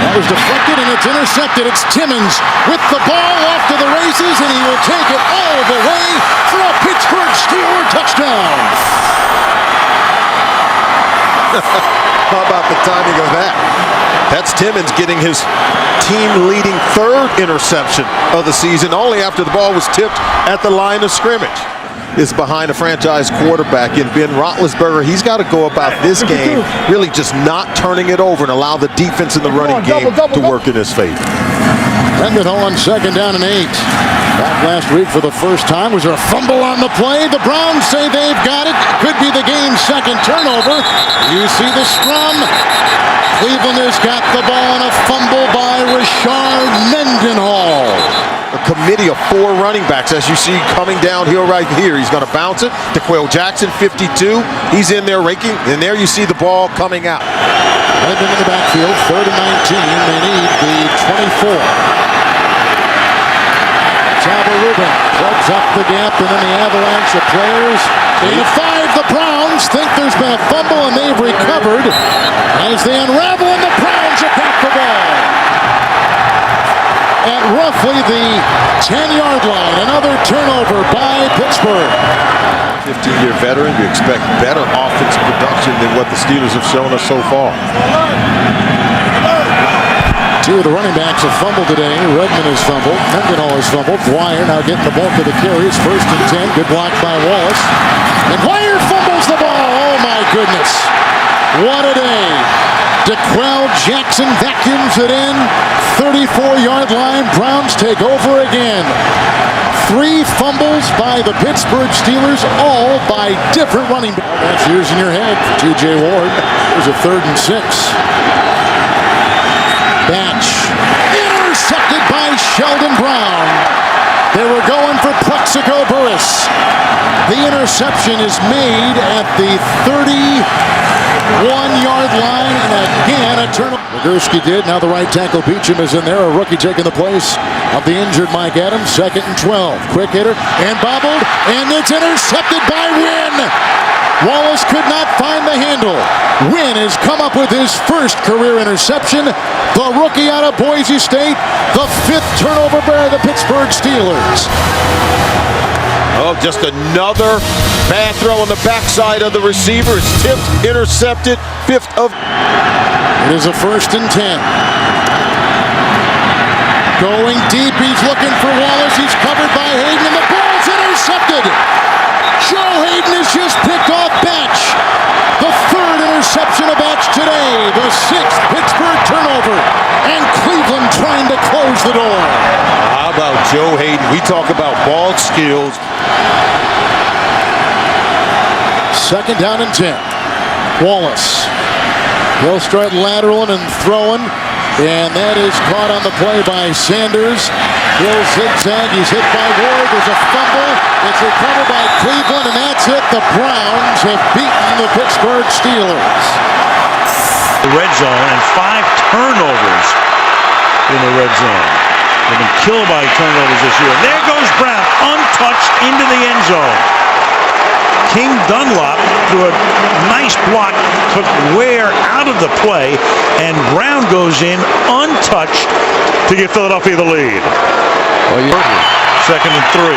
Speaker 21: That was deflected and it's intercepted. It's Timmons with the ball off to the races, and he will take it all the way for a Pittsburgh Steeler touchdown.
Speaker 13: How about the timing of that? That's Timmons getting his team-leading 3rd interception of the season, only after the ball was tipped at the line of scrimmage. Is behind a franchise quarterback in Ben Roethlisberger. He's got to go about this game really just not turning it over and allow the defense in the running game to work in his favor.
Speaker 21: Mendenhall on 2nd down and 8. Back last week for the first time. Was there a fumble on the play? The Browns say they've got it. Could be the game's 2nd turnover. You see the scrum. Cleveland has got the ball on a fumble by Rashard Mendenhall.
Speaker 13: A committee of 4 running backs, as you see, coming downhill right here. He's going to bounce it. DeQuell Jackson, 52. He's in there raking, and there you see the ball coming out.
Speaker 21: Redmond in the backfield, 3rd and 19. They need the 24. Tava Rubin plugs up the gap, and then the avalanche of players. 85, the Browns think there's been a fumble, and they've recovered as they unravel, and the Browns have got the ball at roughly the 10-yard line. Another turnover by Pittsburgh.
Speaker 13: 15-year veteran, you expect better offensive production than what the Steelers have shown us so far.
Speaker 21: 2 of the running backs have fumbled today. Redmond has fumbled. Mendenhall has fumbled. Dwyer now getting the bulk of the carries. 1st and 10. Good block by Wallace. And Dwyer fumbles the ball. Oh, my goodness. What a day. DeQuell Jackson vacuums it in. 34-yard line. Browns take over again. 3 fumbles by the Pittsburgh Steelers, all by different running backs. That's yours in your head for T.J. Ward. There's a 3rd and 6. Batch. Intercepted by Sheldon Brown. They were going for Plexico Burris. The interception is made at the 31-yard line, and again a turnover. Nagurski did. Now the right tackle Beecham is in there. A rookie taking the place of the injured Mike Adams. 2nd and 12. Quick hitter and bobbled, and it's intercepted by Wynn. Wallace could not find the handle. Wynn has come up with his 1st career interception. The rookie out of Boise State. The 5th turnover by the Pittsburgh Steelers.
Speaker 13: Oh, just another bad throw on the backside of the receiver. It's tipped, intercepted, 5th of...
Speaker 21: It is a 1st and 10. Going deep, he's looking for Wallace. He's covered by Hayden, and the ball's intercepted. Joe Hayden has just picked off Batch. The 3rd interception of Batch today. The 6th Pittsburgh turnover. And Cleveland trying to close the door.
Speaker 13: How about Joe Hayden? We talk about ball skills.
Speaker 21: 2nd down and 10. Wallace. He'll start lateraling and throwing. And that is caught on the play by Sanders. He'll zigzag. He's hit by Ward. There's a fumble. It's recovered by Cleveland, and that's it. The Browns have beaten the Pittsburgh Steelers.
Speaker 8: The red zone and 5 turnovers in the red zone. They've been killed by turnovers this year. There goes Brown, untouched into the end zone. King Dunlop, through a nice block, took Ware out of the play, and Brown goes in untouched to give Philadelphia the lead.
Speaker 21: Well,
Speaker 8: 2nd and 3.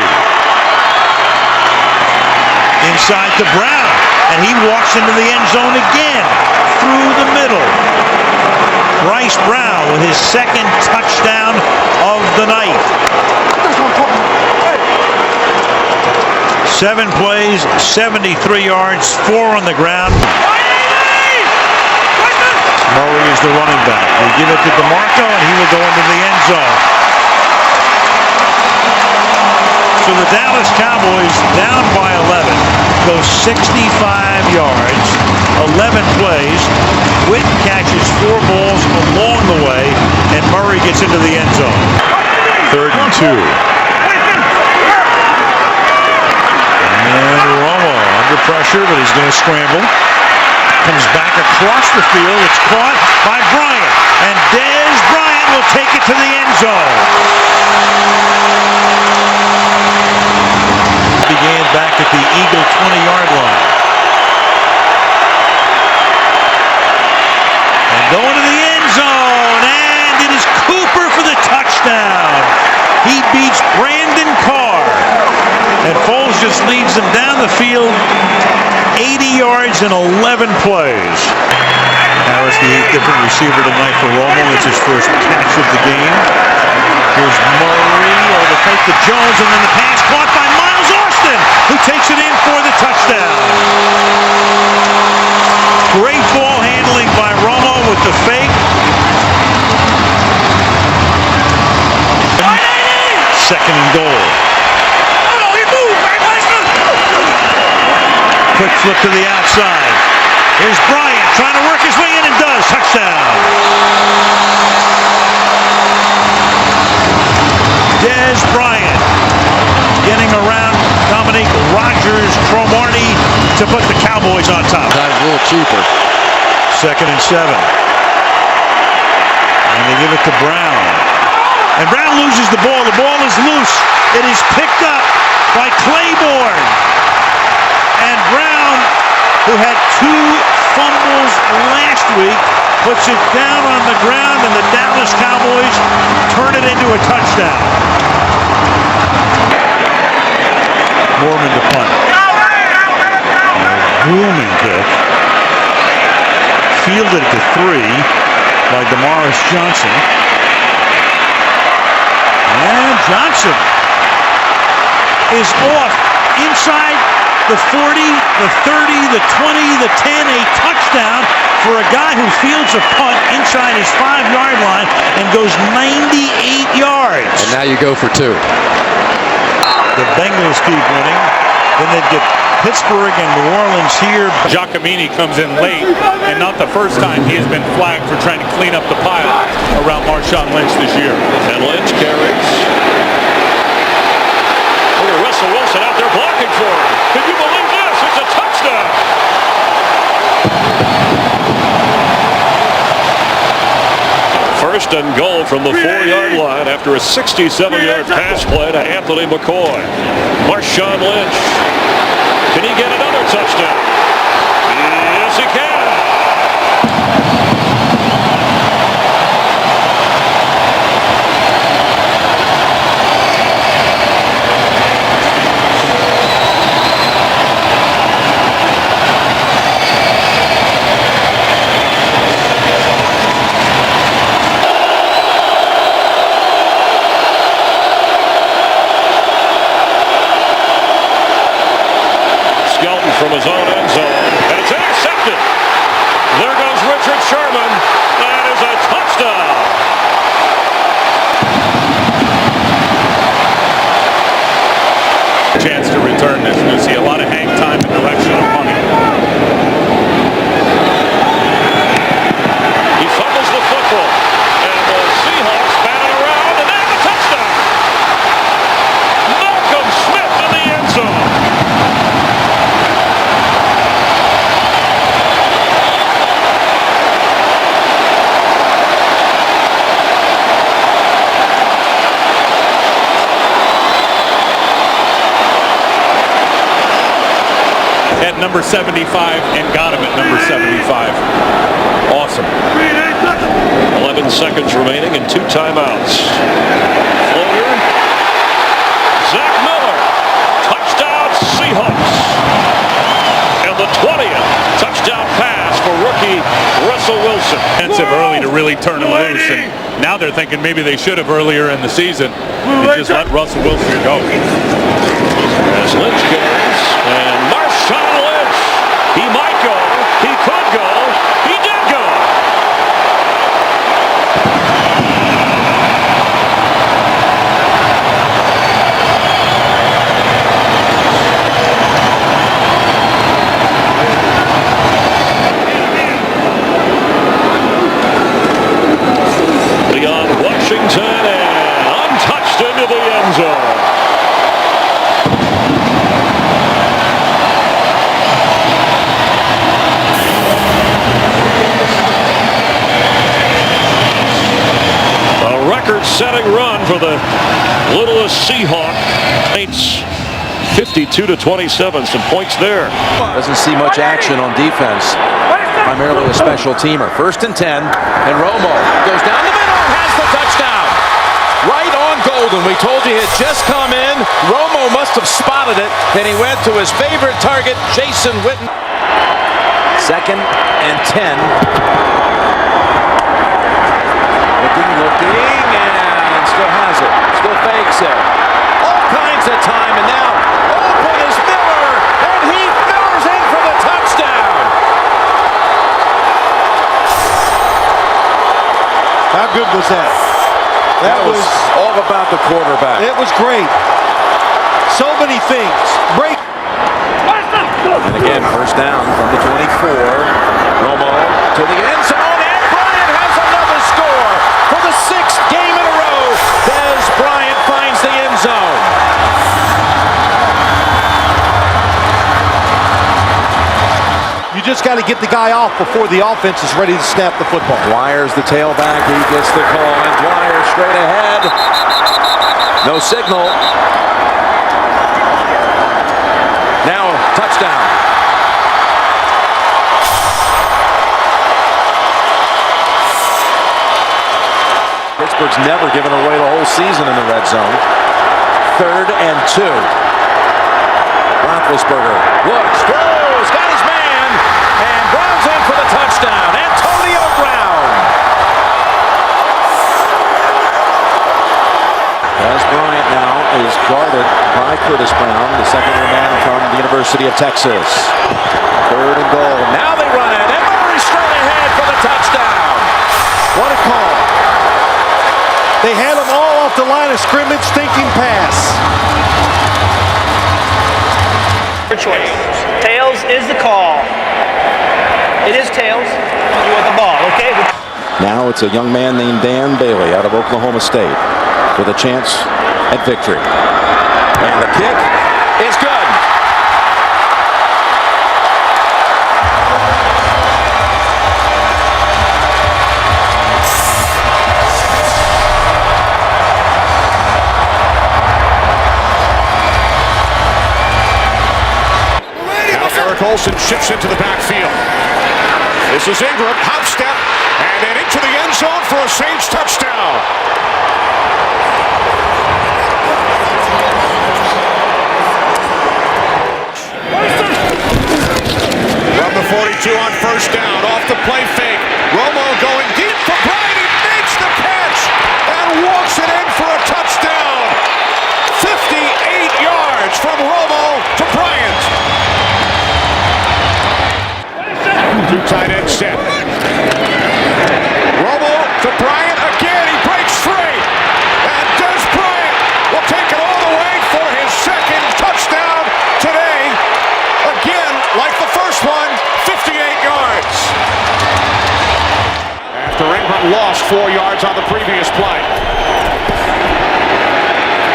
Speaker 8: Inside to Brown, and he walks into the end zone again, through the middle. Bryce Brown with his 2nd touchdown of the night. 7 plays, 73 yards, 4 on the ground. Murray is the running back. They give it to DeMarco, and he will go into the end zone. So the Dallas Cowboys down by 11, go 65 yards, 11 plays. Witten catches 4 balls along the way, and Murray gets into the end zone.
Speaker 11: 3rd and 2.
Speaker 8: And Romo under pressure, but he's going to scramble. Comes back across the field. It's caught by Bryant. And Dez Bryant will take it to the end zone. Began back at the Eagle 20-yard line. And going to the end zone. And it is Cooper for the touchdown. He beats Brandon Carr. And Foles just leads them down the field 80 yards in 11 plays. Harris, the 8th different receiver tonight for Romo. It's his first catch of the game. Here's Murray over the fake to Jones, and then the pass caught by Miles Austin, who takes it in for the touchdown. Great ball handling by Romo with the fake. 2nd and goal. Quick flip to the outside. Here's Bryant trying to work his way in and does. Touchdown. Dez Bryant getting around Dominique Rodgers-Cromartie to put the Cowboys on top.
Speaker 18: Time's a little cheaper.
Speaker 8: 2nd and 7. And they give it to Brown. And Brown loses the ball. The ball is loose. It is picked up by Claiborne. And Brown, who had 2 fumbles last week, puts it down on the ground, and the Dallas Cowboys turn it into a touchdown. Mormon to punt. Booming kick. Fielded to 3 by Damaris Johnson. And Johnson is off inside the 40, the 30, the 20, the 10, a touchdown for a guy who fields a punt inside his 5-yard line and goes 98 yards.
Speaker 18: And now you go for 2.
Speaker 8: The Bengals keep winning. Then they'd get Pittsburgh and New Orleans here.
Speaker 6: Giacomini comes in late, and not the first time he has been flagged for trying to clean up the pile around Marshawn Lynch this year.
Speaker 7: And Lynch carries. Look at Russell Wilson out there blocking for him. Can you believe this? It's a touchdown. First and goal from the 4-yard line after a 67-yard pass play to Anthony McCoy. Marshawn Lynch. Can he get another touchdown? Yes, he can. From his own end zone, and it's intercepted. There goes Richard Sherman. That is a touchdown.
Speaker 6: Chance to return this. You see a lot of hang time in direction of punting.
Speaker 7: He fumbles the football, and the Seahawks bat it around, and that's a touchdown. Malcolm Smith in the end zone.
Speaker 6: At number 75 and got him at number 75. Awesome.
Speaker 7: 11 seconds remaining and 2 timeouts. Floater. Zach Miller. Touchdown Seahawks. And the 20th touchdown pass for rookie Russell Wilson.
Speaker 6: Expensive early to really turn him loose, and now they're thinking maybe they should have earlier in the season. They just let Russell Wilson go.
Speaker 7: As Lynch goes, and Marshawn Lynch. He might go. He could go. He did go. record-setting run for the littlest Seahawk. Saints 52-27. Some points there.
Speaker 2: Doesn't see much action on defense. Primarily a special teamer. 1st and 10, and Romo goes down the middle and has the touchdown. Right on Golden. We told you he had just come in. Romo must have spotted it. Then he went to his favorite target, Jason Witten. 2nd and 10. Looking, and still has it. Still fakes it. All kinds of time, and now open is Miller, and he Miller's in for the touchdown.
Speaker 3: How good was that?
Speaker 2: That was all about the quarterback.
Speaker 3: It was great. So many things. Break.
Speaker 2: And again, 1st down from the 24. Romo to the end zone, and Bryant has another score for the 6th game in a row. Dez Bryant finds the end zone.
Speaker 3: You just got to get the guy off before the offense is ready to snap the football.
Speaker 2: Dwyer's the tailback. He gets the call, and Dwyer straight ahead. No signal. Now, touchdown. Pittsburgh's never given away the whole season in the red zone. 3rd and 2. Roethlisberger looks, throws, got his man, and Brown's in for the touchdown. Antonio Brown. Dez Bryant now is guarded by Curtis Brown, the second-year man from the University of Texas. 3rd and goal. Now they run it, and Murray straight ahead for the touchdown.
Speaker 3: What a call. They had them all off the line of scrimmage thinking pass.
Speaker 16: Your choice. Tails is the call. It is tails. You want the ball, okay?
Speaker 2: Now it's a young man named Dan Bailey out of Oklahoma State with a chance at victory. And the kick is good.
Speaker 21: Olsen shifts into the backfield. This is Ingram, hop step, and then into the end zone for a Saints touchdown. From the 42 on 1st down, off the play fake. Romo going deep for Bryant. He makes the catch and walks it in for a touchdown. 58 yards from Romo to Bryant. 2 tight end set. Romo to Bryant again. He breaks free. And Dez Bryant will take it all the way for his 2nd touchdown today. Again, like the first one, 58 yards. After Ingram lost 4 yards on the previous play.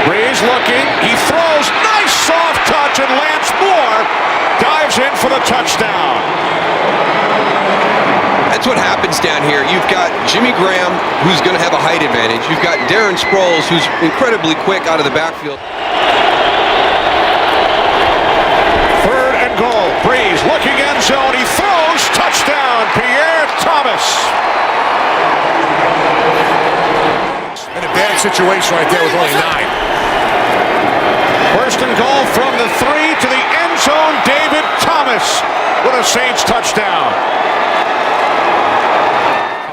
Speaker 21: Breeze looking. He throws. Nice soft touch, and Lance Moore dives in for the touchdown.
Speaker 14: That's what happens down here. You've got Jimmy Graham, who's going to have a height advantage. You've got Darren Sproles, who's incredibly quick out of the backfield.
Speaker 21: 3rd and goal. Breeze looking end zone. He throws. Touchdown. Pierre Thomas. In a bad situation right there with only 9. 1st and goal from the 3 to the end zone. David Thomas with a Saints touchdown.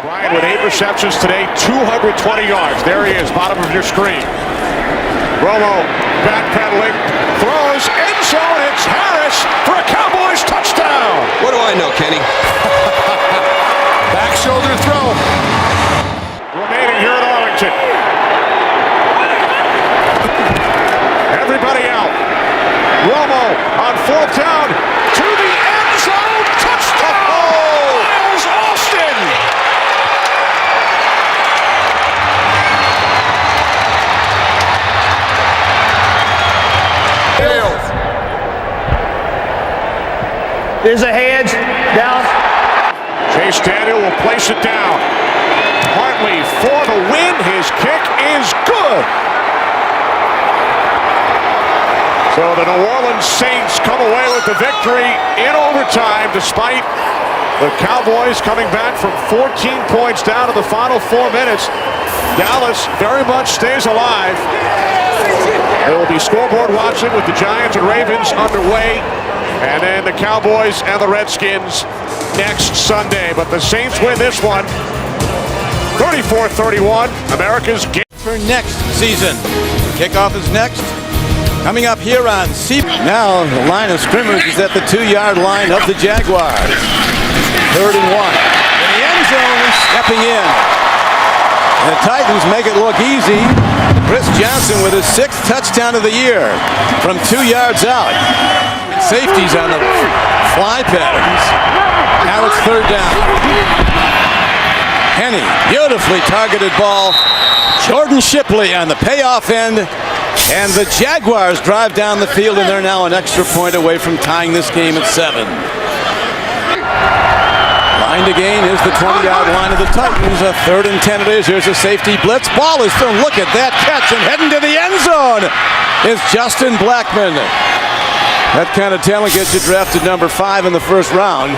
Speaker 21: Bryant with 8 receptions today, 220 yards. There he is, bottom of your screen. Romo backpedaling, throws, end zone. It's Harris for a Cowboys touchdown.
Speaker 14: What do I know, Kenny?
Speaker 21: Back shoulder throw. Remaining here at Arlington. Everybody out. Romo on 4th down to the end zone. Touchdown! Miles Austin!
Speaker 16: There's a hedge down.
Speaker 21: Chase Daniel will place it down. Hartley for the win. His kick So the New Orleans Saints come away with the victory in overtime despite the Cowboys coming back from 14 points down to the final 4 minutes. Dallas very much stays alive. There will be scoreboard watching with the Giants and Ravens underway. And then the Cowboys and the Redskins next Sunday. But the Saints win this one 34-31. America's game
Speaker 12: for next season. Kickoff is next. Coming up here on C. Now the line of scrimmage is at the 2-yard line of the Jaguars. 3rd and 1. In the end zone, stepping in. And the Titans make it look easy. Chris Johnson with his 6th touchdown of the year from 2 yards out. Safeties on the fly patterns. Now it's 3rd down. Henny, beautifully targeted ball. Jordan Shipley on the payoff end. And the Jaguars drive down the field, and they're now an extra point away from tying this game at 7. Line to gain is the 20-yard line of the Titans. A 3rd and 10 it is. Here's a safety blitz. Ball is thrown. Look at that catch, and heading to the end zone is Justin Blackmon. That kind of talent gets you drafted number 5 in the 1st round.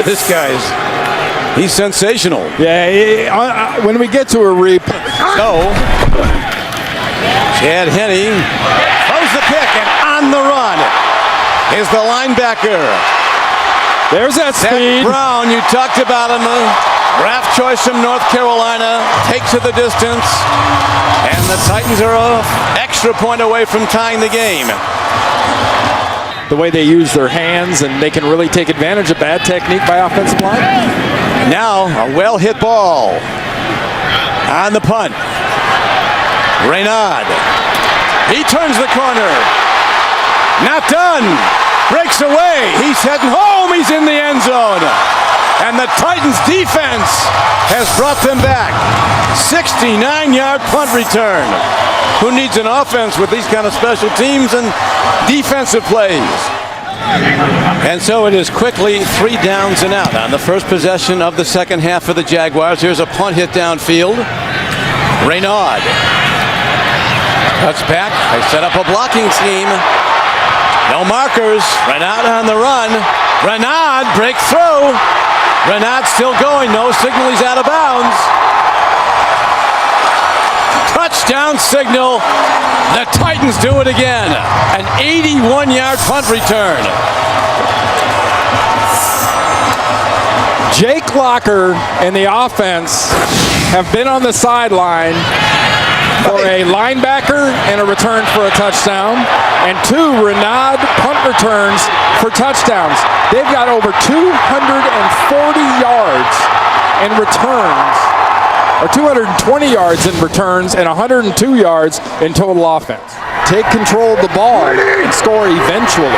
Speaker 12: This he's sensational.
Speaker 10: Yeah, when we get to a replay.
Speaker 12: So, Chad Henne throws the pick, and on the run is the linebacker.
Speaker 10: There's that speed.
Speaker 12: Zach Brown, you talked about him, draft choice from North Carolina, takes it the distance, and the Titans are an extra point away from tying the game.
Speaker 10: The way they use their hands, and they can really take advantage of bad technique by offensive line.
Speaker 12: Now, a well-hit ball on the punt. Reynaud. He turns the corner. Not done. Breaks away. He's heading home. He's in the end zone. And the Titans defense has brought them back. 69-yard punt return. Who needs an offense with these kind of special teams and defensive plays? And so it is quickly 3 downs and out on the first possession of the second half for the Jaguars. Here's a punt hit downfield. Reynaud cuts back. They set up a blocking scheme. No markers. Reynaud on the run. Reynaud breaks through. Reynaud still going. No signal. He's out of bounds. Touchdown signal. The Titans do it again. An 81-yard punt return.
Speaker 10: Jake Locker and the offense have been on the sideline for a linebacker and a return for a touchdown, and 2 Reynaud punt returns for touchdowns. They've got over 240 yards in returns, or 220 yards in returns, and 102 yards in total offense. Take control of the ball and score eventually.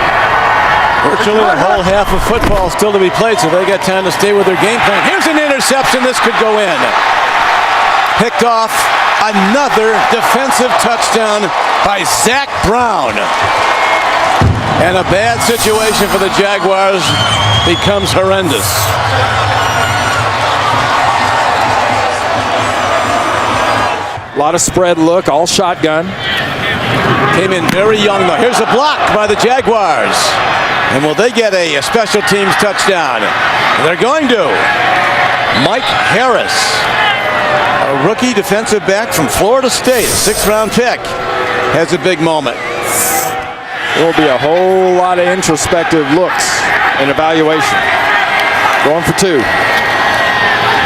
Speaker 12: Virtually a whole half of football still to be played, so they got time to stay with their game plan. Here's an interception. This could go in. Picked off. Another defensive touchdown by Zach Brown. And a bad situation for the Jaguars becomes horrendous.
Speaker 10: A lot of spread look, all shotgun.
Speaker 12: Came in very young though. Here's a block by the Jaguars. And will they get a special teams touchdown? They're going to. Mike Harris, a rookie defensive back from Florida State, a 6th-round pick, has a big moment.
Speaker 10: There will be a whole lot of introspective looks and evaluation. Going for 2.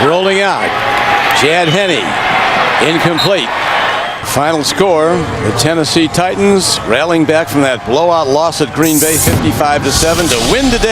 Speaker 12: Rolling out. Chad Henne, incomplete. Final score, the Tennessee Titans rallying back from that blowout loss at Green Bay, 55-7, to win today.